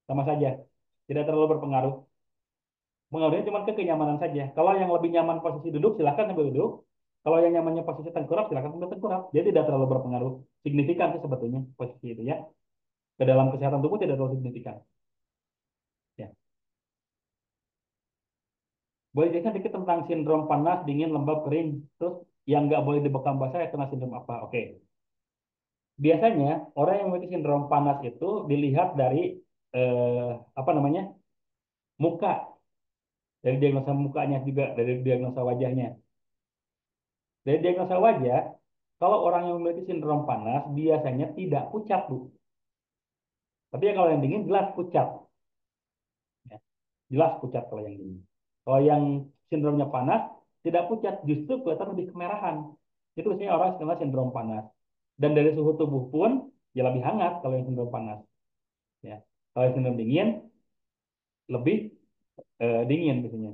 Sama saja. Tidak terlalu berpengaruh. Pengaruhnya cuma ke kenyamanan saja. Kalau yang lebih nyaman posisi duduk, silakan sambil duduk. Kalau yang nyamannya posisi tengkurap, silakan sambil tengkurap. Dia tidak terlalu berpengaruh signifikan sih sebetulnya posisi itu ya. Ke dalam kesehatan tubuh tidak terlalu signifikan. Ya. Boleh jelaskan dikit tentang sindrom panas, dingin, lembab, kering. Terus yang nggak boleh dibekam basah ya kena sindrom apa? Oke. Biasanya orang yang memiliki sindrom panas itu dilihat dari eh, apa namanya muka, dari diagnosa mukanya juga, dari diagnosa wajahnya. Dari diagnosa wajah, kalau orang yang memiliki sindrom panas biasanya tidak pucat, Bu. Tapi ya kalau yang dingin jelas pucat. Ya. Jelas pucat kalau yang dingin. Kalau yang sindromnya panas, tidak pucat, justru kelihatan lebih kemerahan. Itu biasanya orang yang kena sindrom panas. Dan dari suhu tubuh pun, ya lebih hangat kalau yang sindrom panas. Ya. Kalau yang sindrom dingin, lebih dingin biasanya.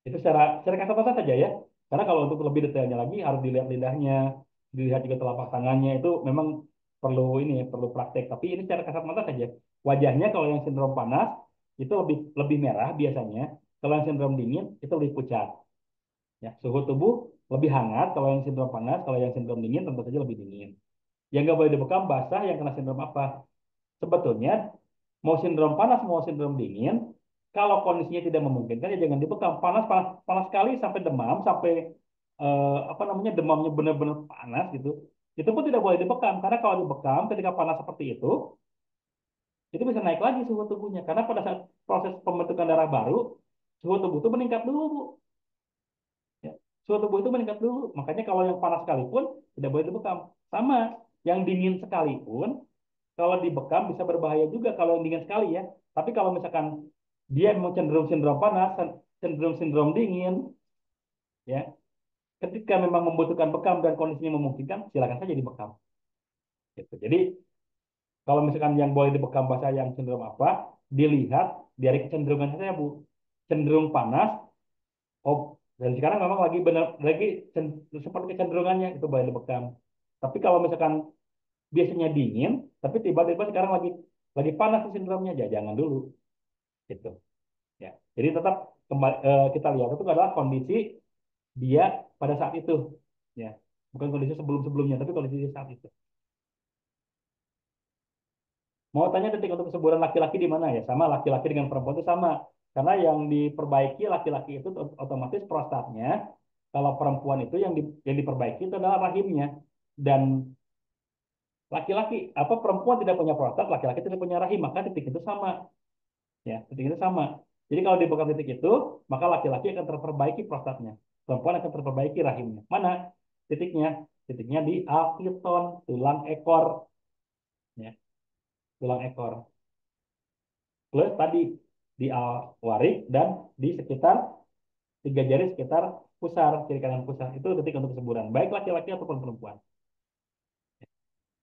Itu secara kasat mata saja ya. Karena kalau untuk lebih detailnya lagi harus dilihat lidahnya, dilihat juga telapak tangannya itu memang perlu ini ya, perlu praktek. Tapi ini secara kasat mata saja. Wajahnya kalau yang sindrom panas itu lebih lebih merah biasanya. Kalau yang sindrom dingin itu lebih pucat. Ya, suhu tubuh lebih hangat kalau yang sindrom panas, kalau yang sindrom dingin tentu saja lebih dingin. Yang nggak boleh dibekam basah yang kena sindrom apa? Sebetulnya mau sindrom panas mau sindrom dingin, kalau kondisinya tidak memungkinkan ya jangan dibekam. Panas panas panas sekali sampai demam, sampai apa namanya demamnya benar-benar panas gitu. Itu pun tidak boleh dibekam karena kalau dibekam ketika panas seperti itu bisa naik lagi suhu tubuhnya karena pada saat proses pembentukan darah baru suhu tubuh itu meningkat dulu, Bu. Ya. Suhu tubuh itu meningkat dulu. Makanya kalau yang panas sekalipun tidak boleh dibekam. Sama yang dingin sekalipun kalau dibekam bisa berbahaya juga kalau yang dingin sekali ya. Tapi kalau misalkan dia memang cenderung sindrom panas, cenderung sindrom dingin, ya, ketika memang membutuhkan bekam dan kondisinya memungkinkan, silakan saja dibekam. Gitu. Jadi kalau misalkan yang boleh dibekam bahasa yang cenderung apa, dilihat dari kecenderungan saya Bu. Cenderung panas, oh dan sekarang memang lagi benar lagi seperti kecenderungannya itu boleh dibekam. Tapi kalau misalkan biasanya dingin, tapi tiba-tiba sekarang lagi panas sindromnya, ya jangan dulu gitu. Ya. Jadi tetap kita lihat itu adalah kondisi dia pada saat itu, ya, bukan kondisi sebelum-sebelumnya, tapi kondisi saat itu. Mau tanya titik untuk kesuburan laki-laki di mana ya? Sama laki-laki dengan perempuan itu sama, karena yang diperbaiki laki-laki itu otomatis prostatnya, kalau perempuan itu yang diperbaiki itu adalah rahimnya, dan laki-laki apa perempuan tidak punya prostat, laki-laki tidak punya rahim, maka titik itu sama, ya, titik itu sama. Jadi kalau di bekas titik itu, maka laki-laki akan terperbaiki prostatnya, perempuan akan terperbaiki rahimnya. Mana titiknya? Titiknya di akiton, tulang ekor, ya, tulang ekor. Plus tadi di warik dan di sekitar tiga jari sekitar pusar, kiri kanan pusar. Itu titik untuk kesuburan, baik laki-laki ataupun perempuan.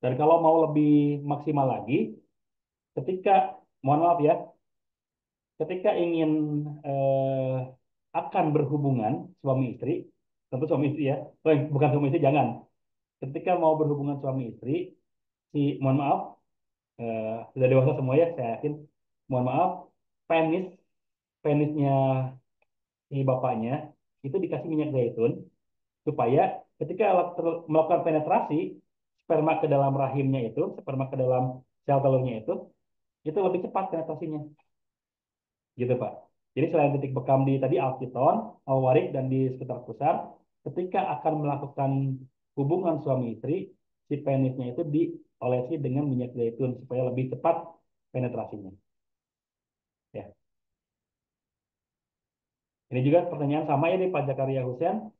Dan kalau mau lebih maksimal lagi, ketika, mohon maaf ya, ketika ingin eh, akan berhubungan suami istri, tentu suami istri ya, bukan suami istri jangan. Ketika mau berhubungan suami istri, mohon maaf, sudah dewasa semua ya, saya yakin. Mohon maaf, penis, penisnya si bapaknya itu dikasih minyak zaitun supaya ketika melakukan penetrasi sperma ke dalam rahimnya itu, sperma ke dalam sel telurnya itu lebih cepat penetrasinya. Gitu Pak. Jadi selain titik bekam di tadi alkiton, alwarik dan di sekitar pusar, ketika akan melakukan hubungan suami istri, si penisnya itu diolesi dengan minyak zaitun supaya lebih cepat penetrasinya. Ya. Ini juga pertanyaan sama ya dari Pak Jakaria Hussein.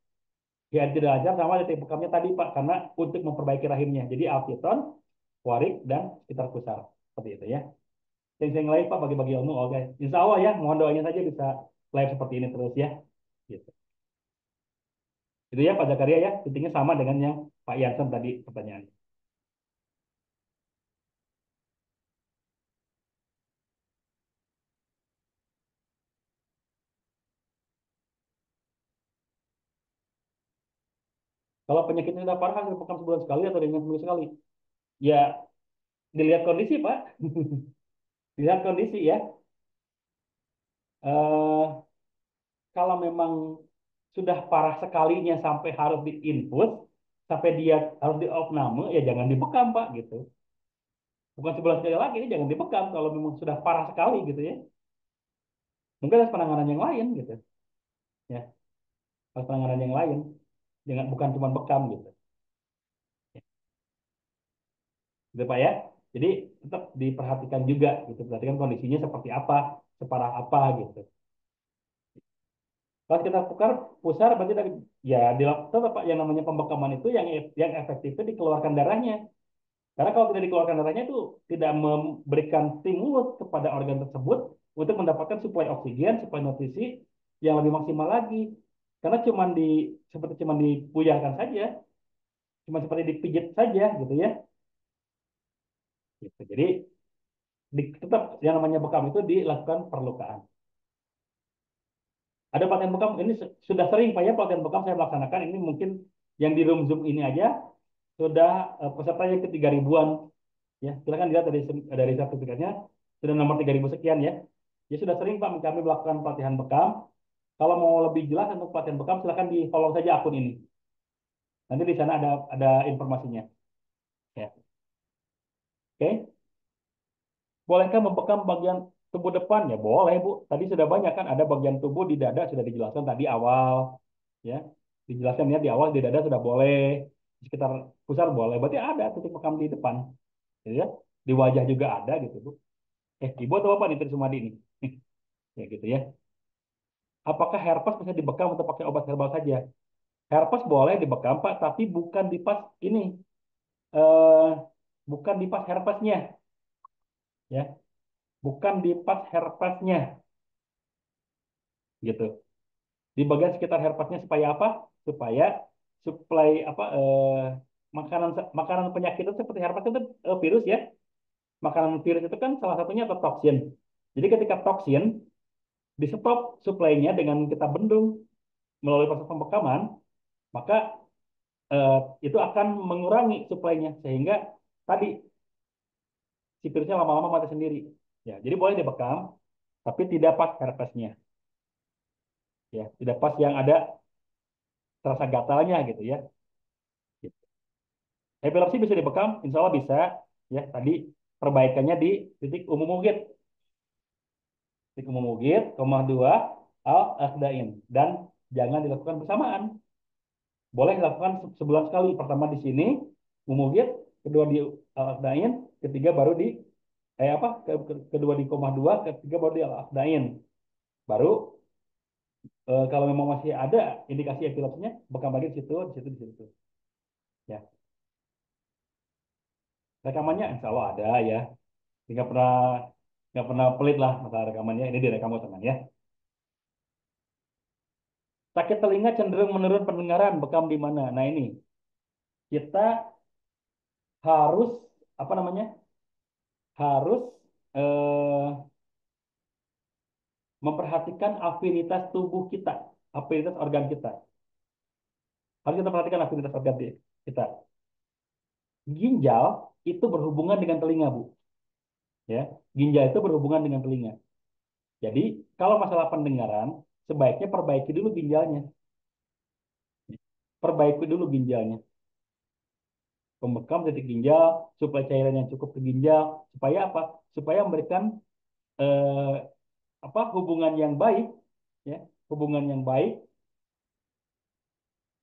Ya tidak ajar sama titik bekamnya tadi Pak karena untuk memperbaiki rahimnya. Jadi alkiton, warik dan sekitar pusar. Seperti itu ya. Yang lain Pak bagi-bagi ilmu. Oke. Insya Allah ya, mohon doanya saja bisa live seperti ini terus ya. Gitu. Itu ya Pak Zakaria ya, titiknya sama dengan yang Pak Yansen, tadi pertanyaan. Pertanyaan. Kalau penyakitnya sudah parah harus dibekam sebulan sekali atau dengan seminggu sekali. Ya dilihat kondisi Pak, dilihat kondisi ya. Eh, Kalau memang sudah parah sekalinya sampai harus diinfus, sampai dia harus diopname, ya jangan dibekam Pak gitu. Bukan sebulan sekali lagi, ini jangan dibekam kalau memang sudah parah sekali gitu ya. Mungkin ada penanganan yang lain gitu ya, harus penanganan yang lain, jangan bukan cuma bekam gitu. Gitu Pak ya. Jadi tetap diperhatikan juga gitu, perhatikan kondisinya seperti apa, separah apa gitu. Kalau kita pusar berarti ya dilakukan Pak yang namanya pembekaman itu yang efektif itu dikeluarkan darahnya. Karena kalau tidak dikeluarkan darahnya itu tidak memberikan stimulus kepada organ tersebut untuk mendapatkan suplai oksigen, suplai nutrisi yang lebih maksimal lagi. Karena seperti cuma dipuyarkan saja, cuma seperti dipijit saja gitu ya. Gitu. Jadi tetap yang namanya bekam itu dilakukan perlukaan. Ada pelatihan bekam ini sudah sering Pak ya pelatihan bekam saya laksanakan ini mungkin yang di room Zoom ini aja sudah pesertanya ke 3 ribuan ya. Silakan dilihat dari sertifikatnya sudah nomor 3.000 sekian ya. Ya sudah sering Pak kami melakukan pelatihan bekam. Kalau mau lebih jelas untuk pelatihan bekam silakan di follow saja akun ini. Nanti di sana ada informasinya ya. Oke. Bolehkah membekam bagian tubuh depan? Ya boleh, Bu. Tadi sudah banyak kan ada bagian tubuh di dada sudah dijelaskan tadi awal, ya. Dijelaskan ya di awal di dada sudah boleh, di sekitar pusar boleh. Berarti ada titik bekam di depan, gitu ya. Di wajah juga ada gitu, Bu. Ibu atau apa nih Trisumadi ini? Ya gitu ya. Apakah herpes bisa dibekam atau pakai obat herbal saja? Herpes boleh dibekam, Pak, tapi bukan di pas ini, eh, bukan di pas herpesnya, ya. Bukan di pas herpesnya, gitu. Di bagian sekitar herpesnya supaya apa? Supaya suplai apa makanan makanan penyakit itu seperti herpes itu virus ya. Makanan virus itu kan salah satunya atau toksin. Jadi ketika toksin di stop suplainya dengan kita bendung melalui proses pembekaman, maka eh, itu akan mengurangi suplainya sehingga tadi si virusnya lama-lama mati sendiri. Ya, jadi boleh dibekam, tapi tidak pas herpesnya. Ya, tidak pas yang ada terasa gatalnya gitu ya. Epilepsi bisa dibekam, insya Allah bisa. Ya, tadi perbaikannya di titik umum ugit. Titik umum ugit, koma dua, al asdain. Dan jangan dilakukan bersamaan. Boleh dilakukan sebulan sekali. Pertama di sini, umum ugit, kedua di al asdain, ketiga baru di kedua di koma dua, ketiga baru di al asdain. Baru kalau memang masih ada indikasi epilepsinya, bekam lagi di situ, di situ, di situ. Ya, rekamannya insya Allah ada ya. Nggak pernah nggak pernah pelit lah masalah rekamannya. Ini direkam kok teman ya. Sakit telinga cenderung menurun pendengaran, bekam di mana? Nah ini kita harus apa namanya? Harus eh, memperhatikan afinitas tubuh kita, afinitas organ kita. Harus kita perhatikan afinitas organ kita. Ginjal itu berhubungan dengan telinga, Bu. Ya, ginjal itu berhubungan dengan telinga. Jadi kalau masalah pendengaran, sebaiknya perbaiki dulu ginjalnya. Perbaiki dulu ginjalnya. Pembekam titik ginjal, suplai cairan yang cukup ke ginjal, supaya apa? Supaya memberikan eh, hubungan yang baik, ya, hubungan yang baik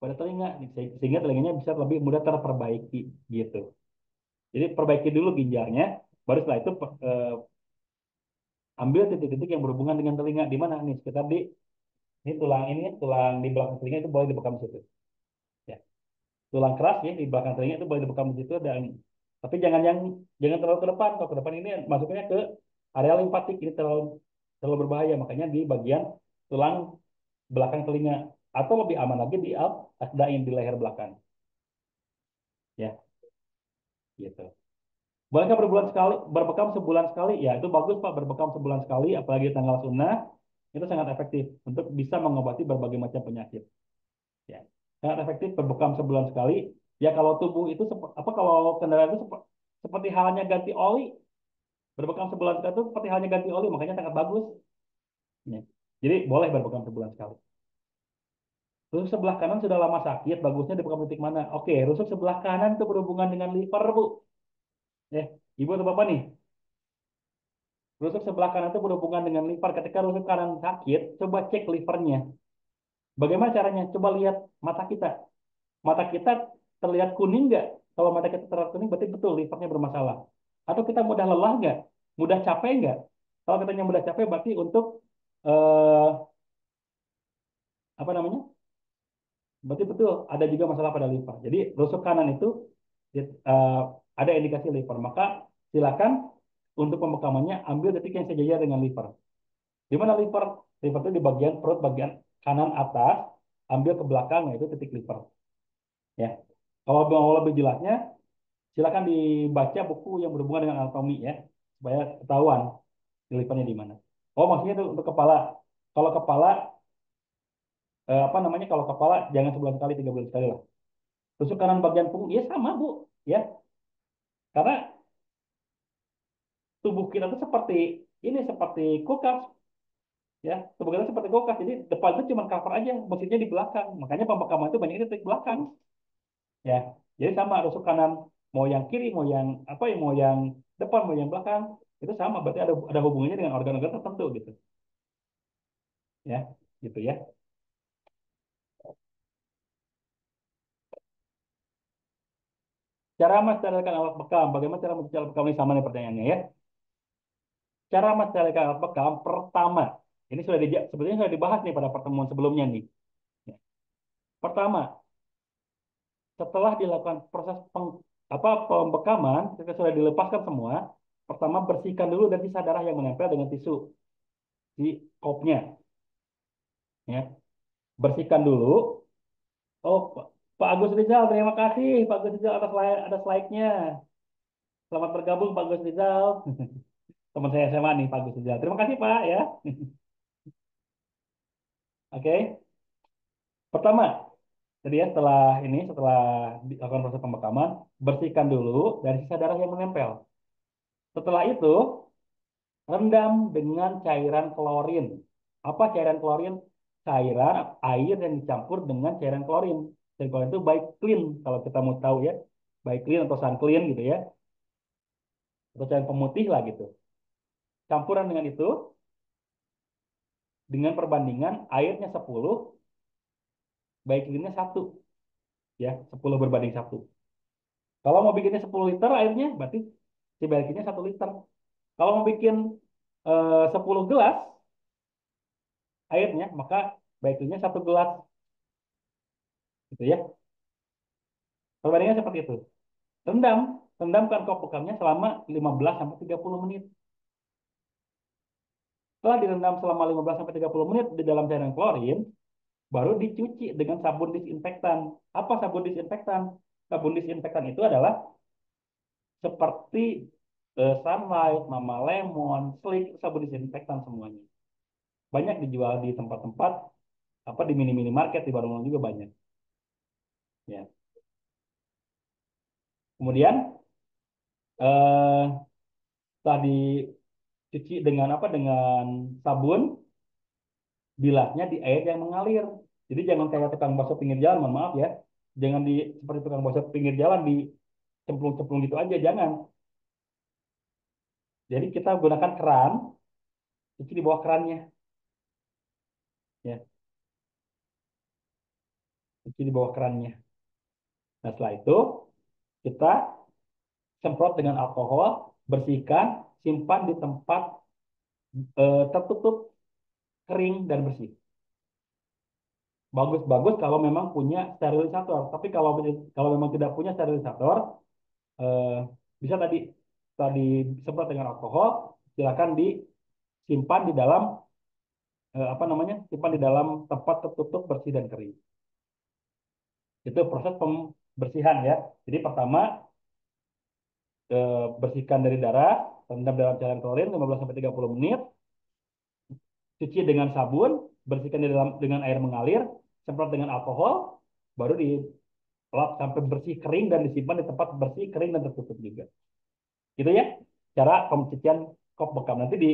pada telinga, sehingga telinganya bisa lebih mudah terperbaiki, gitu. Jadi perbaiki dulu ginjalnya, baru setelah itu ambil titik-titik yang berhubungan dengan telinga di mana nih, sekitar di ini tulang ini, tulang di belakang telinga itu boleh dibekam di situ, ya. Tulang keras ya di belakang telinga itu boleh dibekam di situ dan tapi jangan terlalu ke depan. Kalau ke depan ini masuknya ke area limpatik ini terlalu terlalu berbahaya. Makanya di bagian tulang belakang telinga atau lebih aman lagi di asdain di leher belakang. Ya, gitu. Bolehkah berbekam sebulan sekali? Ya, itu bagus Pak, berbekam sebulan sekali, apalagi tanggal sunnah, itu sangat efektif untuk bisa mengobati berbagai macam penyakit. Ya. sangat efektif berbekam sebulan sekali. Ya kalau tubuh itu apa kalau kendaraan itu seperti halnya ganti oli, berbekam sebulan sekali itu seperti halnya ganti oli, makanya sangat bagus. Ya. Jadi boleh berbekam sebulan sekali. Rusuk sebelah kanan sudah lama sakit, bagusnya dibekam titik mana? Oke, rusuk sebelah kanan itu berhubungan dengan liver, Bu. Ibu atau bapak nih? Rusuk sebelah kanan itu berhubungan dengan liver. Ketika rusuk kanan sakit, coba cek livernya. Bagaimana caranya? Coba lihat mata kita. Mata kita terlihat kuning nggak? Kalau mata kita terlihat kuning, berarti betul livernya bermasalah. Atau kita mudah lelah nggak? Mudah capek nggak? Kalau katanya mudah capek, berarti untuk eh, apa namanya? Berarti betul ada juga masalah pada liver. Jadi rusuk kanan itu eh, ada indikasi liver. Maka silakan untuk pembekamannya ambil detik yang sejajar dengan liver. Di mana liver? Liver itu di bagian perut bagian kanan atas, ambil ke belakang, yaitu titik liver. Ya. Kalau mau lebih jelasnya, silakan dibaca buku yang berhubungan dengan anatomi ya, supaya ketahuan livernya di mana. Oh, maksudnya itu untuk kepala. Kalau kepala, apa namanya? Kalau kepala jangan sebulan sekali, 3 bulan sekali lah. Tusuk kanan bagian punggung, ya sama Bu, ya. Karena tubuh kita tuh seperti ini, seperti kulkas, ya. Tubuh kita seperti kulkas, jadi depan itu cuma cover aja, mesinnya di belakang. Makanya pembekaman itu banyak di belakang. Ya, jadi sama rusuk kanan mau yang kiri mau yang apa ya mau yang depan mau yang belakang itu sama berarti ada hubungannya dengan organ-organ tertentu gitu ya gitu ya. Cara mensterilkan alat bekam, bagaimana cara mensterilkan alat bekam ini sama nih pertanyaannya ya. Cara mensterilkan alat bekam pertama ini sebetulnya sudah dibahas nih pada pertemuan sebelumnya nih. Ya. Pertama, setelah dilakukan proses pembekaman ketika sudah dilepaskan semua, pertama bersihkan dulu dari sisa darah yang menempel dengan tisu di kopnya ya. Bersihkan dulu. Oh, Pak Agus Rizal, terima kasih Pak Agus Rizal atas like-nya. Selamat bergabung Pak Agus Rizal. Teman saya SMA nih Pak Agus Rizal. Terima kasih Pak ya. Oke. Pertama, jadi ya setelah dilakukan proses pembekaman, bersihkan dulu dari sisa darah yang menempel. Setelah itu, rendam dengan cairan klorin. Apa cairan klorin? Cairan air yang dicampur dengan cairan klorin. Dan klorin itu baik clean kalau kita mau tahu ya. Baik clean atau sun clean gitu ya. Atau cairan pemutih lah gitu. Campuran dengan itu dengan perbandingan airnya 10, baik cleannya 1 ya, 10 berbanding 1. Kalau mau bikinnya 10 liter airnya berarti si balikinnya 1 liter. Kalau mau bikin 10 gelas airnya maka baiknya 1 gelas gitu ya. Perbandingan seperti itu. Rendam, rendamkan kop bekamnya selama 15 sampai 30 menit. Setelah direndam selama 15 sampai 30 menit di dalam cairan klorin, baru dicuci dengan sabun disinfektan. Apa sabun disinfektan? Sabun disinfektan itu adalah seperti Sunlight, Mama Lemon, Slick, sabun disinfektan semuanya. Banyak dijual di tempat-tempat apa di mini-mini market di warung juga banyak. Ya. Kemudian setelah dicuci dengan apa dengan sabun, bilasnya di air yang mengalir. Jadi jangan kayak tukang bakso pinggir jalan, mohon maaf ya. Jangan seperti tukang bakso pinggir jalan di cemplung-cemplung gitu aja, jangan. Jadi kita gunakan keran, cuci di bawah kerannya, ya, cuci di bawah kerannya. Nah setelah itu kita semprot dengan alkohol, bersihkan, simpan di tempat tertutup, kering dan bersih. Bagus-bagus kalau memang punya sterilisator. Tapi kalau kalau memang tidak punya sterilisator, eh, bisa tadi semprot dengan alkohol, silakan disimpan di dalam apa namanya, simpan di dalam tempat tertutup, bersih dan kering. Itu proses pembersihan ya. Jadi pertama bersihkan dari darah, rendam dalam cairan klorin 15 sampai 30 menit, cuci dengan sabun, bersihkan di dalam dengan air mengalir, semprot dengan alkohol, baru dilap sampai bersih kering dan disimpan di tempat bersih kering dan tertutup juga. Gitu ya cara pencucian kop bekam. Nanti di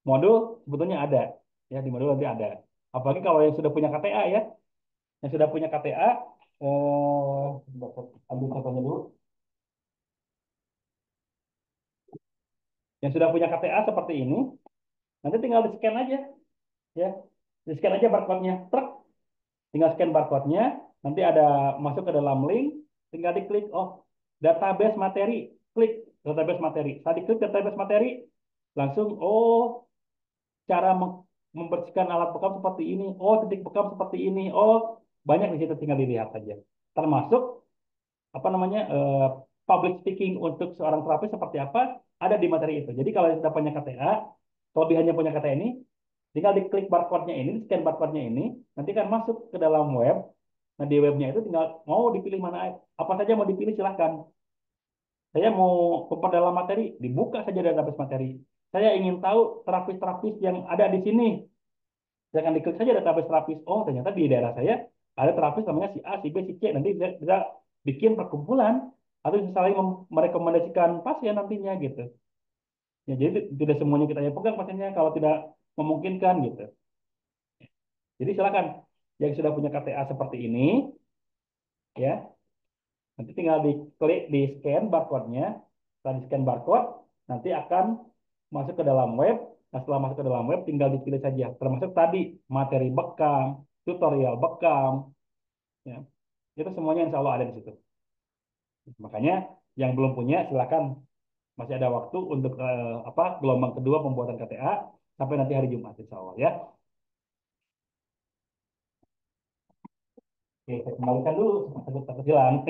modul sebetulnya ada, ya di modul nanti ada. Apalagi kalau yang sudah punya KTA ya, yang sudah punya KTA, ambil contohnya dulu. Yang sudah punya KTA seperti ini, nanti tinggal di scan aja, ya, di scan aja barcode-nya, truk, tinggal scan barcode-nya, nanti ada masuk ke dalam link, tinggal diklik, oh, database materi, klik database materi. Saat diklik database materi, langsung, oh, cara membersihkan alat bekam seperti ini, oh, titik bekam seperti ini, oh, banyak di situ tinggal dilihat saja. Termasuk apa namanya public speaking untuk seorang terapis seperti apa ada di materi itu. Jadi kalau sudah punya KTA, kelebihannya punya KTA ini, tinggal diklik barcode-nya ini, scan barcode-nya ini, nanti kan masuk ke dalam web. Nah di webnya itu tinggal mau dipilih mana apa saja mau dipilih silahkan. Saya mau memperdalam materi, dibuka saja database materi. Saya ingin tahu terapis-terapis yang ada di sini. Saya akan diklik saja database terapis. Oh, ternyata di daerah saya ada terapis namanya si A, si B, si C. Nanti bisa bikin perkumpulan atau bisa saling merekomendasikan pasien nantinya gitu. Ya, jadi tidak semuanya kita yang pegang pasiennya kalau tidak memungkinkan gitu. Jadi silakan yang sudah punya KTA seperti ini, ya, nanti tinggal diklik di scan barcode-nya. Setelah di scan barcode, nanti akan masuk ke dalam web. Nah, setelah masuk ke dalam web, tinggal dipilih saja. Termasuk tadi materi bekam, tutorial bekam, ya. Itu semuanya insya Allah ada di situ. Makanya yang belum punya silakan masih ada waktu untuk apa gelombang kedua pembuatan KTA sampai nanti hari Jumat insya Allah ya. Oke, saya kembalikan dulu takut takut hilang.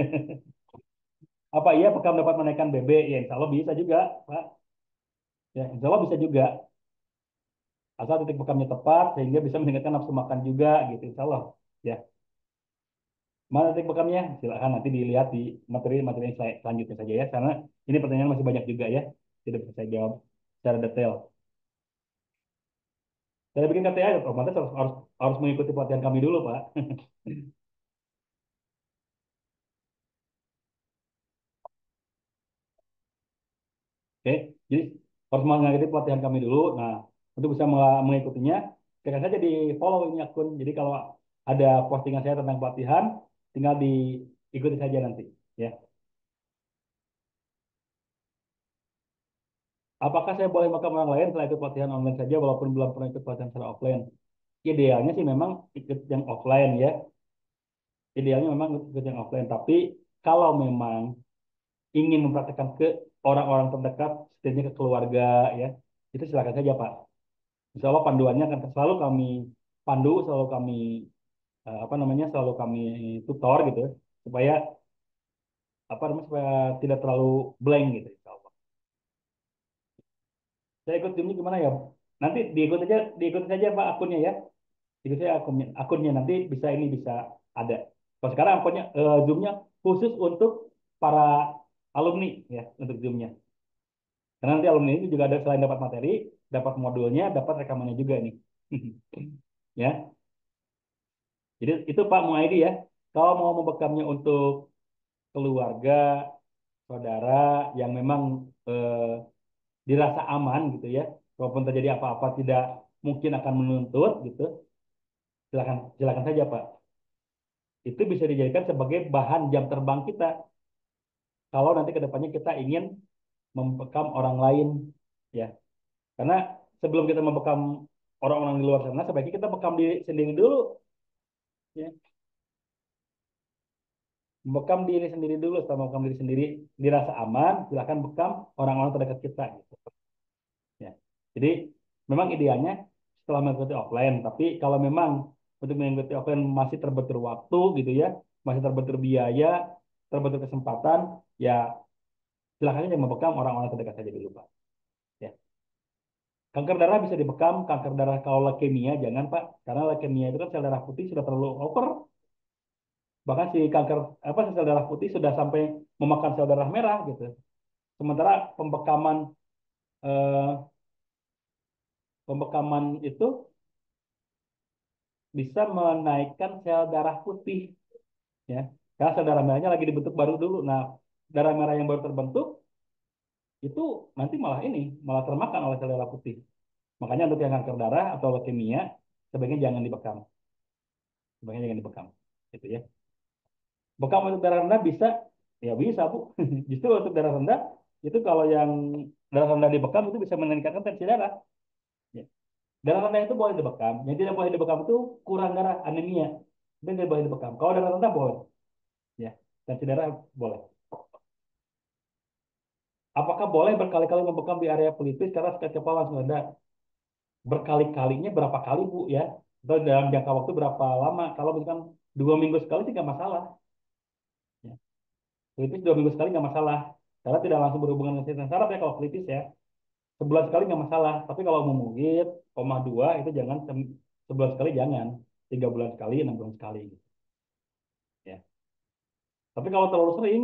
Apa iya bekam dapat menaikkan BB? Ya insya Allah bisa juga, Pak. Ya insya Allah bisa juga. Asal titik bekamnya tepat sehingga bisa meningkatkan nafsu makan juga gitu insya Allah. Ya, mana titik bekamnya? Silakan nanti dilihat di materi-materi selanjutnya saja ya. Karena ini pertanyaan masih banyak juga ya. Tidak bisa saya jawab secara detail. Saya bikin KTA, otomatis harus mengikuti pelatihan kami dulu, Pak. Oke, jadi harus mengikuti pelatihan kami dulu. Nah, untuk bisa mengikutinya, silakan saja di follow ini akun. Jadi kalau ada postingan saya tentang pelatihan, tinggal diikuti saja nanti. Ya, apakah saya boleh makan orang lain setelah ikut pelatihan online saja, walaupun belum pernah ikut pelatihan secara offline? Idealnya sih memang ikut yang offline ya. Idealnya memang ikut yang offline. Tapi kalau memang ingin mempraktekkan ke orang-orang terdekat, setidaknya ke keluarga, ya, itu silakan saja Pak. Insya Allah panduannya akan selalu kami pandu, selalu kami apa namanya, selalu kami tutor gitu, supaya apa namanya, supaya tidak terlalu blank gitu. Insya Allah. Saya ikut Zoom-nya gimana ya? Nanti diikut saja Pak akunnya ya. Ikut saya akunnya nanti bisa ini bisa ada. Kalau sekarang akunnya Zoom-nya khusus untuk para alumni ya, untuk Zoom-nya. Karena nanti alumni ini juga ada selain dapat materi, dapat modulnya, dapat rekamannya juga nih. Ya, jadi itu Pak Muaidi ya. Kalau mau membekamnya untuk keluarga, saudara yang memang dirasa aman gitu ya, walaupun terjadi apa-apa tidak mungkin akan menuntut gitu, silakan silakan saja Pak. Itu bisa dijadikan sebagai bahan jam terbang kita kalau nanti ke depannya kita ingin membekam orang lain ya. Karena sebelum kita membekam orang-orang di luar sana, sebaiknya kita bekam diri sendiri dulu ya. Bekam diri sendiri dulu, setelah bekam diri sendiri dirasa aman, silakan bekam orang-orang terdekat kita gitu. Ya. Jadi memang idealnya setelah mengikuti offline, tapi kalau memang untuk mengikuti offline masih terbentur waktu gitu ya, masih terbentur biaya, terbentur kesempatan, ya silakan aja membekam orang-orang terdekat saja dulu, Pak. Ya. Kanker darah bisa dibekam, kanker darah kalau leukemia jangan, Pak, karena leukemia itu kan sel darah putih sudah terlalu over, bahkan si kanker apa sel darah putih sudah sampai memakan sel darah merah gitu. Sementara eh, pembekaman itu bisa menaikkan sel darah putih ya. Karena sel darah merahnya lagi dibentuk baru dulu. Nah, darah merah yang baru terbentuk itu nanti malah ini, malah termakan oleh sel darah putih. Makanya untuk yang kanker darah atau leukemia sebaiknya jangan dibekam, sebaiknya jangan dibekam, gitu ya. Bekam untuk darah rendah bisa, ya bisa bu. Justru untuk darah rendah itu kalau yang darah rendah dibekam itu bisa meningkatkan tensi darah. Ya. Darah rendah itu boleh dibekam, yang tidak boleh dibekam itu kurang darah, anemia. Itu tidak boleh dibekam. Kalau darah rendah boleh, ya. Tensi darah boleh. Apakah boleh berkali-kali membekam di area pelipis karena sakit kepala langsung ada? Berkali-kalinya berapa kali bu ya? Atau dalam jangka waktu berapa lama? Kalau misalkan 2 minggu sekali sih nggak masalah. Ya. Pelipis 2 minggu sekali nggak masalah. Karena tidak langsung berhubungan dengan sistem saraf ya kalau pelipis ya. Sebulan sekali nggak masalah. Tapi kalau mau mungkin koma 2 itu jangan sebulan sekali jangan. 3 bulan sekali, 6 bulan sekali. Gitu. Ya. Tapi kalau terlalu sering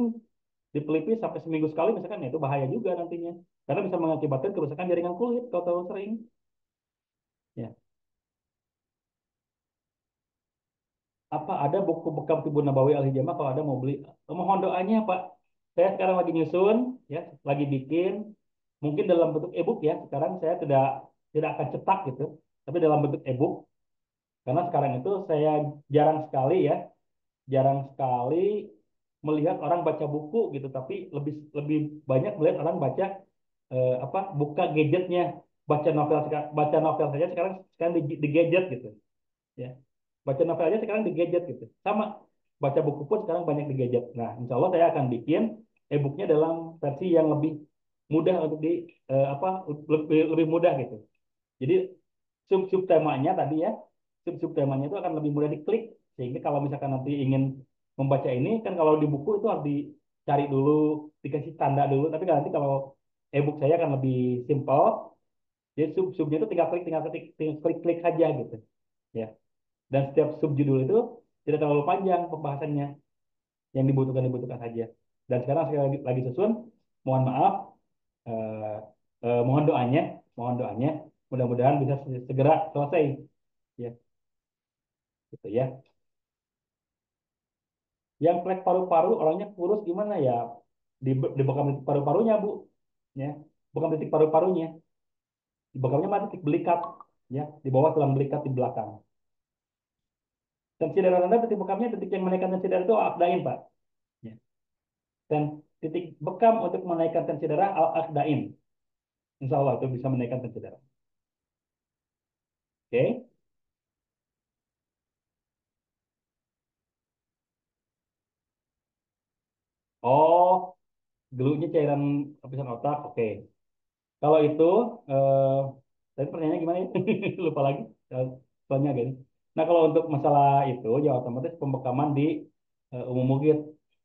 di pelipis sampai seminggu sekali misalkan ya itu bahaya juga nantinya. Karena bisa mengakibatkan kerusakan jaringan kulit kalau terlalu sering. Ya. Apa ada buku bekam Tibu Nabawi Al Hijamah kalau ada mau beli? Mohon doanya Pak. Saya sekarang lagi nyusun, ya, lagi bikin. Mungkin dalam bentuk e-book ya. Sekarang saya tidak tidak akan cetak gitu, tapi dalam bentuk e-book. Karena sekarang itu saya jarang sekali ya, jarang sekali melihat orang baca buku gitu, tapi lebih lebih banyak melihat orang baca apa buka gadgetnya, baca novel saja sekarang sekarang di gadget gitu, ya. Baca novel aja sekarang di gadget gitu. Sama baca buku pun sekarang banyak di gadget. Nah, insya Allah saya akan bikin e-booknya dalam versi yang lebih mudah untuk di apa lebih mudah gitu. Jadi sub-sub temanya tadi ya, sub-sub temanya itu akan lebih mudah diklik sehingga kalau misalkan nanti ingin membaca ini kan kalau di buku itu harus dicari dulu, dikasih tanda dulu. Tapi nanti kalau e-book saya akan lebih simple. Jadi sub-subnya itu tinggal ketik, tinggal klik-klik saja gitu. Ya. Dan setiap subjudul itu tidak terlalu panjang pembahasannya, yang dibutuhkan saja. Dan sekarang saya lagi susun, mohon maaf, eh, mohon doanya, mohon doanya, mudah-mudahan bisa segera selesai, ya, gitu ya. Yang flek paru-paru orangnya kurus gimana ya? Di bekam titik paru-parunya bu, ya, bukan titik paru-parunya, di bekamnya mah titik belikat, ya, di bawah tulang belikat di belakang. Tensi darah rendah titik bekamnya titik yang menaikkan tensi darah itu akdain pak. Ya. Dan titik bekam untuk menaikkan tensi darah al-aqdain. Insya Allah itu bisa menaikkan tensi darah. Oke. Oh, gelunya cairan lapisan otak. Oke. Kalau itu, eh, tadi pertanyaannya gimana ya? Lupa lagi. Eh, Soalnya gini. Nah, kalau untuk masalah itu, ya otomatis pembekaman di umum ugip.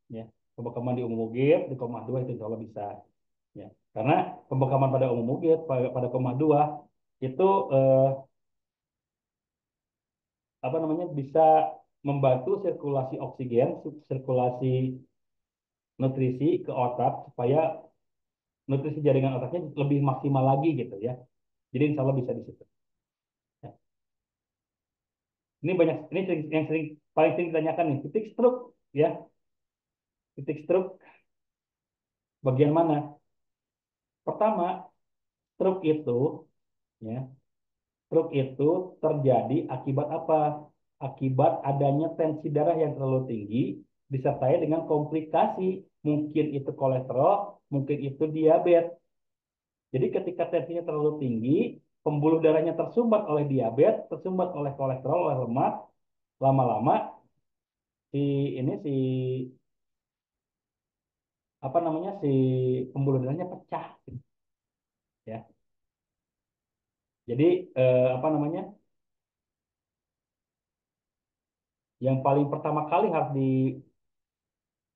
Ya. Pembekaman di umum ugip, di koma 2 itu insya Allah bisa. Ya. Karena pembekaman pada umum ugip, pada koma 2, itu apa namanya bisa membantu sirkulasi oksigen, sirkulasi nutrisi ke otak supaya nutrisi jaringan otaknya lebih maksimal lagi gitu ya. Jadi insya Allah bisa di situ. Ya. Ini banyak, ini yang sering paling sering ditanyakan nih, titik stroke ya, titik stroke bagian mana? Pertama, stroke itu ya, stroke itu terjadi akibat apa? Akibat adanya tensi darah yang terlalu tinggi disertai dengan komplikasi, mungkin itu kolesterol, mungkin itu diabetes. Jadi ketika tensinya terlalu tinggi, pembuluh darahnya tersumbat oleh diabetes, tersumbat oleh kolesterol, oleh lemak, lama-lama si ini si apa namanya si pembuluh darahnya pecah, ya. Jadi apa namanya yang paling pertama kali harus di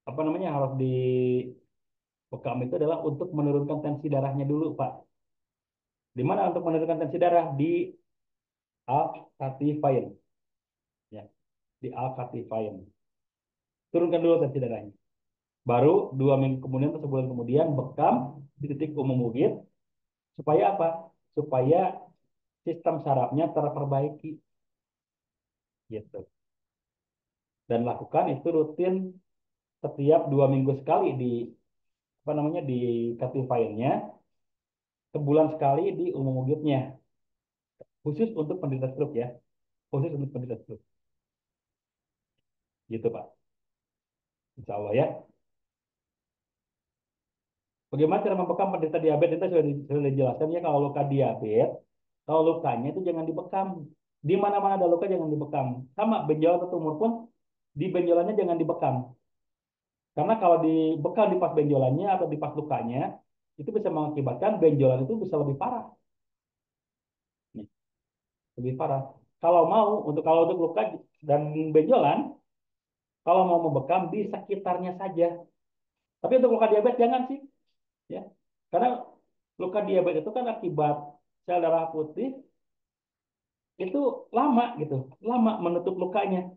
apa namanya harus dibekam itu adalah untuk menurunkan tensi darahnya dulu, Pak. Di mana untuk menurunkan tensi darah di Al-Katifayın, ya, di Al-Katifayın. Turunkan dulu tensi darahnya. Baru 2 minggu kemudian atau sebulan kemudian bekam di titik umum ugip supaya apa? Supaya sistem sarafnya terperbaiki gitu. dan lakukan itu rutin setiap 2 minggu sekali di apa namanya di Certify-nya, sebulan sekali di umum ugipnya, khusus untuk penderita stroke ya, khusus untuk penderita stroke, gitu Pak. Insya Allah ya. Bagaimana cara membekam penderita diabetes itu sudah dijelaskan ya, kalau luka diabetes, kalau lukanya itu jangan dibekam. Di mana-mana ada luka jangan dibekam. Sama benjolan atau tumor pun di benjolannya jangan dibekam. Karena kalau dibekam di pas benjolannya atau di pas lukanya, itu bisa mengakibatkan benjolan itu bisa lebih parah. Nih, lebih parah. Kalau untuk luka dan benjolan, kalau mau membekam di sekitarnya saja. Tapi untuk luka diabetes jangan sih, ya. Karena luka diabetes itu kan akibat sel darah putih itu lama gitu, lama menutup lukanya.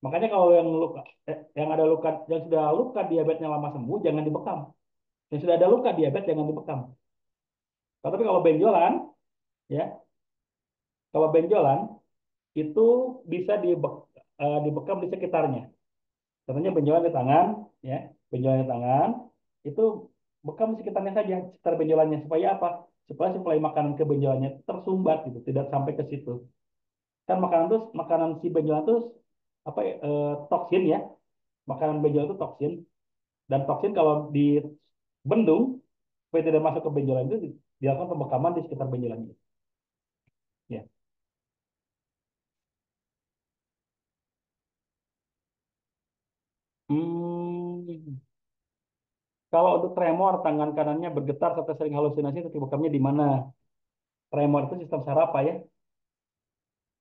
Makanya kalau yang ada luka, yang sudah luka diabetesnya lama sembuh, jangan dibekam. Yang sudah ada luka diabetes jangan dibekam. Tapi kalau benjolan, ya, kalau benjolan itu bisa dibekam di sekitarnya. Contohnya benjolan di tangan, ya, benjolan di tangan itu bekam di sekitarnya saja, sekitar benjolannya supaya apa? Supaya suplai makanan ke benjolannya tersumbat gitu, tidak sampai ke situ. Kan makanan si benjolan itu apa ya, toksin ya, makanan benjolan itu toksin, dan toksin kalau dibendung supaya tidak masuk ke benjolan itu dilakukan pembekaman di sekitar benjolan itu, ya. Hmm, kalau untuk tremor tangan kanannya bergetar serta sering halusinasi, titik bekamnya di mana? Tremor itu sistem saraf Pak ya,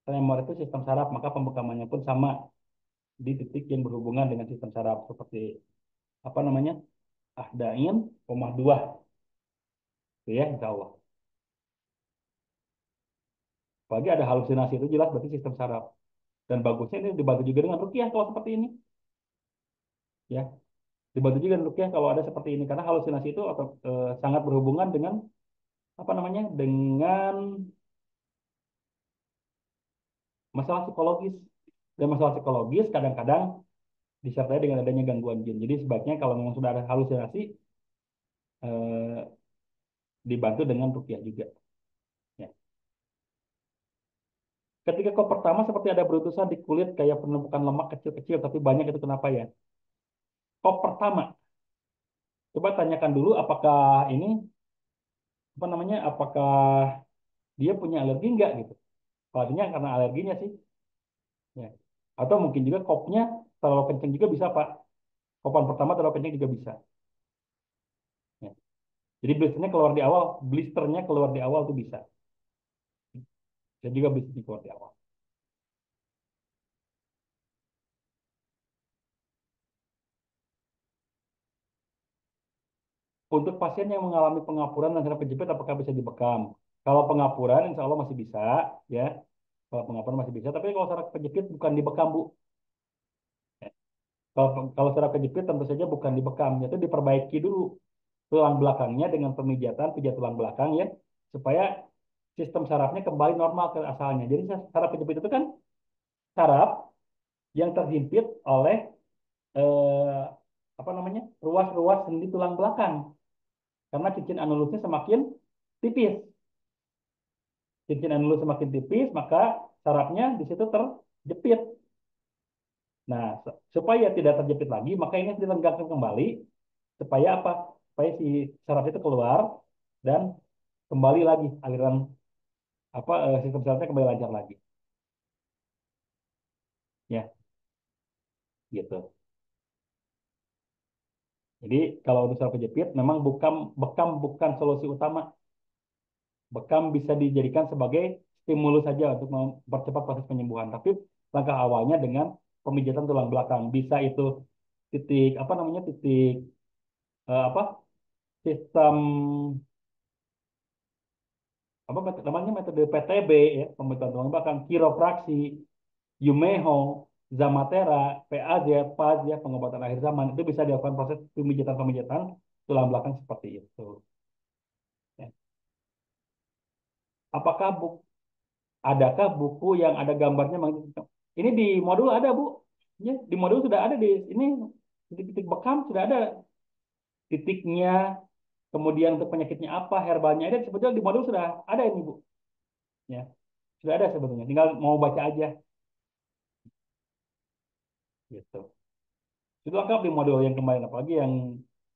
tremor itu sistem saraf, maka pembekamannya pun sama di titik yang berhubungan dengan sistem saraf seperti apa namanya, ahdain, komah dua, itu ya insya Allah. Bagi ada halusinasi itu jelas berarti sistem saraf. Dan bagusnya ini dibantu juga dengan rukyah kalau seperti ini, ya. Dibantu juga dengan rukyah kalau ada seperti ini karena halusinasi itu sangat berhubungan dengan apa namanya, dengan masalah psikologis, dan masalah psikologis kadang-kadang disertai dengan adanya gangguan jin. Jadi sebaiknya kalau memang sudah ada halusinasi, eh, dibantu dengan rukyah juga. Ya. Ketika kop pertama seperti ada berutusan di kulit kayak penumpukan lemak kecil-kecil tapi banyak, itu kenapa ya? Kop pertama, coba tanyakan dulu apakah ini apa namanya, apakah dia punya alergi enggak gitu. Pastinya karena alerginya sih, ya. Atau mungkin juga kopnya terlalu kenceng juga bisa Pak. Kopan pertama terlalu kenceng juga bisa. Ya. Jadi blisternya keluar di awal tuh bisa. Dan juga blisternya keluar di awal. Untuk pasien yang mengalami pengapuran dan saraf kejepit, apakah bisa dibekam? Kalau pengapuran, insya Allah masih bisa, ya. Kalau pengapuran masih bisa, tapi kalau saraf kejepit bukan dibekam, Bu. Ya. Kalau saraf kejepit tentu saja bukan dibekam, yaitu diperbaiki dulu tulang belakangnya dengan pemijatan, pijat tulang belakang ya, supaya sistem sarafnya kembali normal ke asalnya. Jadi saraf kejepit itu kan saraf yang terhimpit oleh eh, apa namanya, ruas-ruas sendi tulang belakang, karena cincin anulusnya semakin tipis. Cincin anulus semakin tipis, maka sarafnya di situ terjepit. Nah, supaya tidak terjepit lagi, maka ini dilenggangkan kembali supaya apa? Supaya si saraf itu keluar dan kembali lagi aliran sistem sarafnya kembali lancar lagi. Ya, gitu. Jadi kalau untuk saraf kejepit memang bekam bukan solusi utama. Bekam bisa dijadikan sebagai stimulus saja untuk mempercepat proses penyembuhan. Tapi langkah awalnya dengan pemijatan tulang belakang. Bisa itu titik apa namanya, titik apa sistem apa namanya, metode PTB ya, pembentukan tulang belakang, kiropraksi, Yumeho, Zamatera, PAZ, PAZ ya, pengobatan akhir zaman itu bisa dilakukan proses pemijatan-pemijatan tulang belakang seperti itu. Ya. Apakah adakah buku yang ada gambarnya? Ini di modul ada Bu, Ya, di modul sudah ada di ini titik-titik bekam sudah ada titiknya, kemudian untuk penyakitnya apa, herbalnya ada sebetulnya di modul sudah ada ini Bu. Ya, sudah ada sebetulnya. Tinggal mau baca aja gitu. Itu lengkap di modul yang kemarin, apalagi yang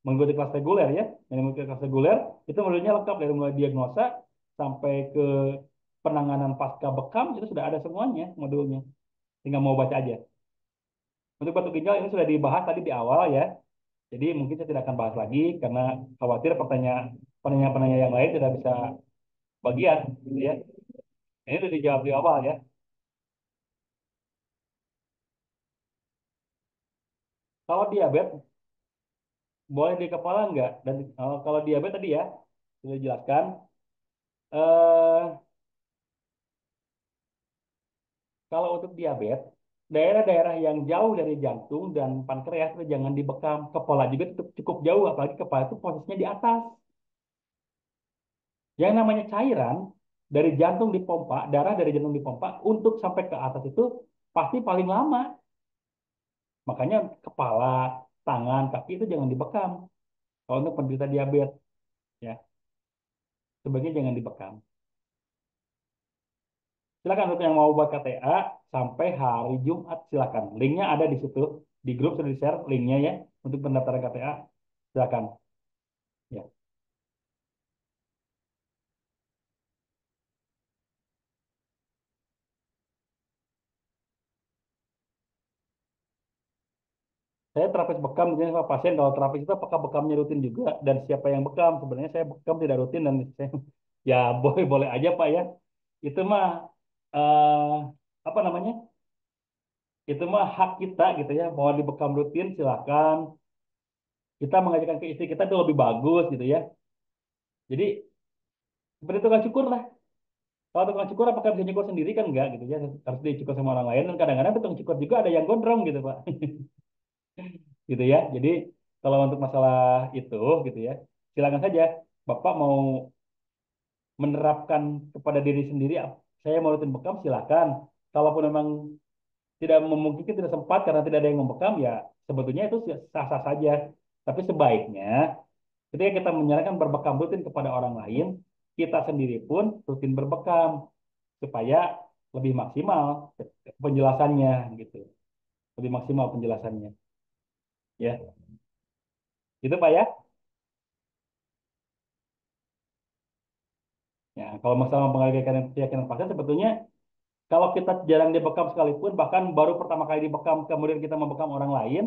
mengikuti kelas reguler ya. Yang mengikuti kelas reguler itu modulnya lengkap dari mulai diagnosa sampai ke penanganan pasca bekam itu sudah ada semuanya modulnya. Tinggal mau baca aja. Untuk batu ginjal ini sudah dibahas tadi di awal ya. Jadi mungkin saya tidak akan bahas lagi karena khawatir penanya-penanya yang lain tidak bisa bagian gitu ya. Ini sudah dijawab di awal ya. Kalau diabetes boleh di kepala enggak? Dan kalau diabetes tadi ya sudah dijelaskan. Eh, Kalau untuk diabetes, daerah-daerah yang jauh dari jantung dan pankreas itu jangan dibekam. Kepala juga tetap cukup jauh, apalagi kepala itu posisinya di atas. Yang namanya cairan dari jantung dipompa, darah dari jantung dipompa untuk sampai ke atas itu pasti paling lama. Makanya kepala, tangan, kaki itu jangan dibekam. Kalau untuk penderita diabetes, ya sebaiknya jangan dibekam. Silakan untuk yang mau buat KTA sampai hari Jumat silakan. Linknya ada di situ di grup sudah di share linknya ya untuk pendaftaran KTA. Silakan. Ya, saya terapis bekam misalnya sama pasien. Kalau terapis itu apakah bekamnya rutin juga dan siapa yang bekam? Sebenarnya saya bekam tidak rutin dan saya ya boleh boleh aja Pak ya. Itu mah eh, apa namanya? Itu mah hak kita gitu ya. Mau dibekam rutin silakan. Kita mengajarkan ke istri kita itu lebih bagus gitu ya. Jadi seperti tukang cukur lah. Kalau tukang cukur apakah bisa nyukur sendiri kan enggak gitu ya. Harus dicukur sama orang lain dan kadang-kadang tukang cukur juga ada yang gondrong gitu Pak. Gitu ya. Jadi kalau untuk masalah itu gitu ya, silakan saja Bapak mau menerapkan kepada diri sendiri, saya mau rutin bekam silakan. Kalaupun memang tidak memungkinkan, tidak sempat karena tidak ada yang membekam ya sebetulnya itu sah-sah saja. Tapi sebaiknya ketika kita menyarankan berbekam rutin kepada orang lain, kita sendiri pun rutin berbekam supaya lebih maksimal penjelasannya gitu. Lebih maksimal penjelasannya ya. Gitu Pak ya. Ya, kalau masalah mempengaruhi keyakinan pasien sebetulnya kalau kita jarang dibekam sekalipun, bahkan baru pertama kali dibekam, kemudian kita membekam orang lain,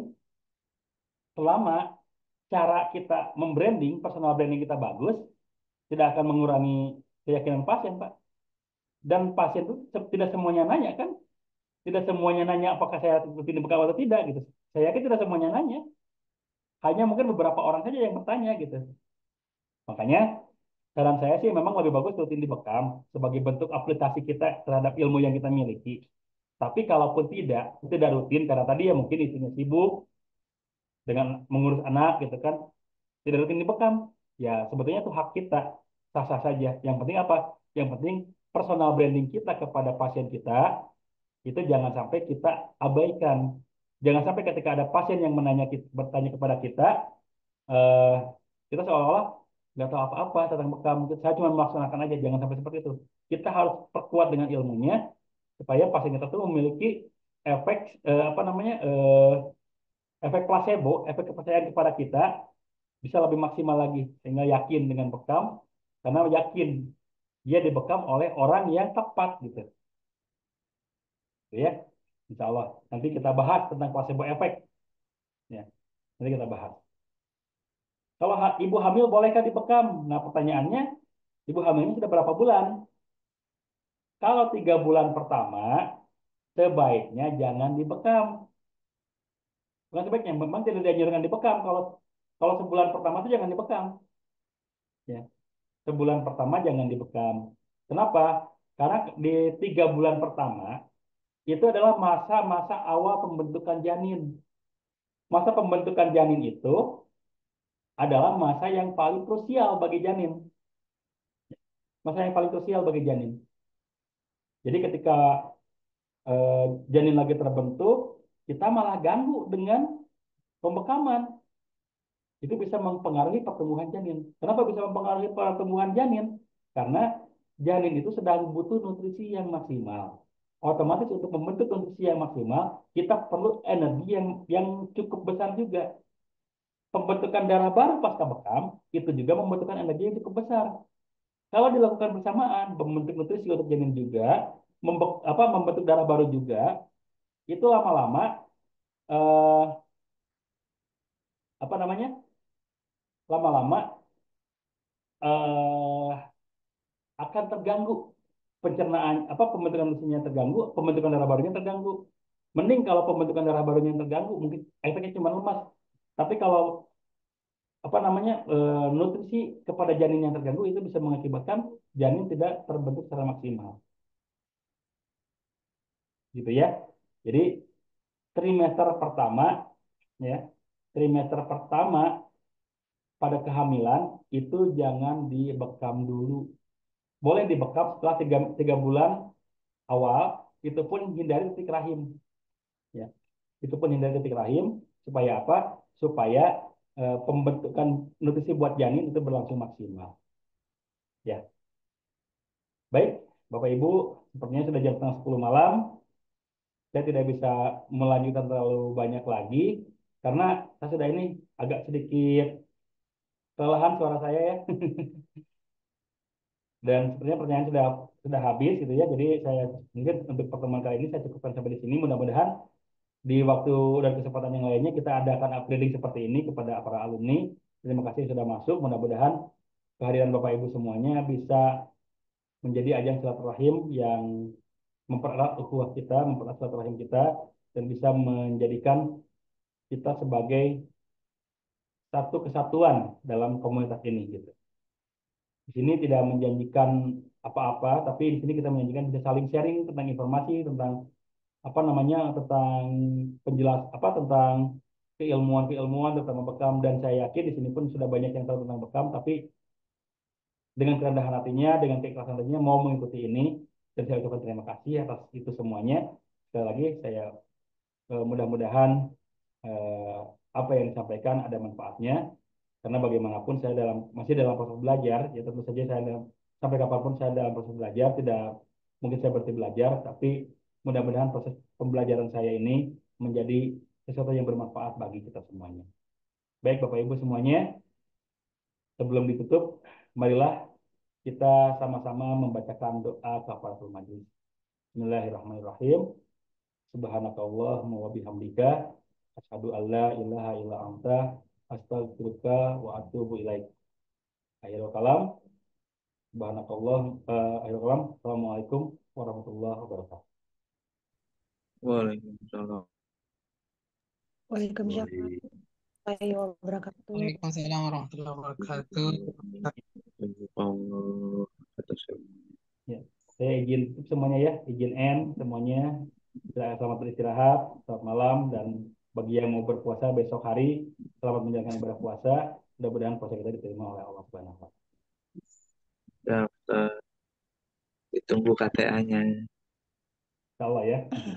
selama cara kita membranding, personal branding kita bagus, tidak akan mengurangi keyakinan pasien, Pak. Dan pasien itu tidak semuanya nanya, kan? Tidak semuanya nanya apakah saya rutin dibekam atau tidak, gitu. Saya yakin tidak semuanya nanya. Hanya mungkin beberapa orang saja yang bertanya, gitu. Makanya, saran saya sih memang lebih bagus rutin dibekam sebagai bentuk aplikasi kita terhadap ilmu yang kita miliki. Tapi kalaupun tidak rutin karena tadi ya mungkin istrinya sibuk dengan mengurus anak gitu kan, tidak rutin dibekam. Ya sebetulnya itu hak kita, sah-sah saja. Yang penting apa? Yang penting personal branding kita kepada pasien kita itu jangan sampai kita abaikan. Jangan sampai ketika ada pasien yang bertanya kepada kita, eh, kita seolah-olah nggak tahu apa-apa tentang bekam. Saya cuma melaksanakan aja, jangan sampai seperti itu. Kita harus perkuat dengan ilmunya supaya pasien kita tuh memiliki efek apa namanya efek placebo, efek kepercayaan kepada kita bisa lebih maksimal lagi sehingga yakin dengan bekam karena yakin dia dibekam oleh orang yang tepat gitu. Gitu ya. Insya Allah. Nanti kita bahas tentang placebo efek. Ya, nanti kita bahas. Kalau ibu hamil bolehkah dibekam? Nah pertanyaannya, ibu hamilnya sudah berapa bulan? Kalau 3 bulan pertama, sebaiknya jangan dibekam. Bukan sebaiknya, memang tidak dianjurkan dibekam. Kalau kalau sebulan pertama itu jangan dibekam. Ya. Sebulan pertama jangan dibekam. Kenapa? Karena di 3 bulan pertama itu adalah masa-masa awal pembentukan janin. Masa pembentukan janin itu adalah masa yang paling krusial bagi janin. Masa yang paling krusial bagi janin. Jadi ketika janin lagi terbentuk, kita malah ganggu dengan pembekaman. Itu bisa mempengaruhi pertumbuhan janin. Kenapa bisa mempengaruhi pertumbuhan janin? Karena janin itu sedang butuh nutrisi yang maksimal. Otomatis untuk membentuk nutrisi yang maksimal, kita perlu energi yang cukup besar juga. Pembentukan darah baru pasca bekam itu juga membutuhkan energi yang cukup besar. Kalau dilakukan bersamaan, membentuk nutrisi untuk janin juga, membentuk darah baru juga, itu lama-lama eh, apa namanya? Lama-lama eh, akan terganggu pencernaan pembentukan nutrisinya terganggu, pembentukan darah barunya terganggu. Mending kalau pembentukan darah barunya yang terganggu, mungkin efeknya cuma lemas. Tapi kalau nutrisi kepada janin yang terganggu itu bisa mengakibatkan janin tidak terbentuk secara maksimal, gitu ya. Jadi trimester pertama, ya, trimester pertama pada kehamilan itu jangan dibekam dulu. Boleh dibekam setelah tiga bulan awal, itu pun hindari titik rahim, ya. Itu pun hindari titik rahim supaya apa? Supaya pembentukan nutrisi buat janin itu berlangsung maksimal, ya. Baik, Bapak Ibu, sepertinya sudah jam setengah 10 malam. Saya tidak bisa melanjutkan terlalu banyak lagi karena saya sudah ini agak sedikit kelelahan suara saya, ya. Dan sepertinya pertanyaan sudah habis gitu ya. Jadi saya mungkin untuk pertemuan kali ini saya cukupkan sampai di sini. Mudah-mudahan di waktu dan kesempatan yang lainnya kita adakan upgrading seperti ini kepada para alumni. Terima kasih sudah masuk. Mudah-mudahan kehadiran Bapak Ibu semuanya bisa menjadi ajang silaturahim yang mempererat ukhuwah kita, mempererat silaturahim kita, dan bisa menjadikan kita sebagai satu kesatuan dalam komunitas ini gitu. Di sini tidak menjanjikan apa-apa, tapi di sini kita menjanjikan bisa saling sharing tentang informasi, tentang tentang penjelas tentang keilmuan tentang bekam, dan saya yakin di sini pun sudah banyak yang tahu tentang bekam, tapi dengan kerendahan hatinya, dengan keikhlasan hatinya mau mengikuti ini, dan saya ucapkan terima kasih atas itu semuanya. Sekali lagi saya mudah-mudahan eh, apa yang disampaikan ada manfaatnya, karena bagaimanapun saya masih dalam proses belajar, ya tentu saja sampai kapanpun saya dalam proses belajar, tidak mungkin saya berhenti belajar, tapi mudah-mudahan proses pembelajaran saya ini menjadi sesuatu yang bermanfaat bagi kita semuanya. Baik Bapak Ibu semuanya, sebelum ditutup, marilah kita sama-sama membacakan doa kafaratul majelis. Bismillahirrahmanirrahim. Subhanakallahumma wa bihamdika asyhadu an la ilaha illa anta astaghfiruka wa atubu ilaik. Akhirul kalam. Subhanakallah. Akhirul kalam. Assalamualaikum warahmatullahi wabarakatuh. Waalaikumsalam. Waalaikumsalam warahmatullahi wabarakatuh. Waalaikumsalam warahmatullahi wabarakatuh. Allah atas Ya. Saya izin tutup semuanya, ya, izin end semuanya. Selamat beristirahat, selamat malam, dan bagi yang mau berpuasa besok hari, selamat menjalankan ibadah puasa. Mudah-mudahan puasa kita diterima oleh Allah Subhanahu wa taala. daftar ditunggu KTA-nya. Insyaallah, ya.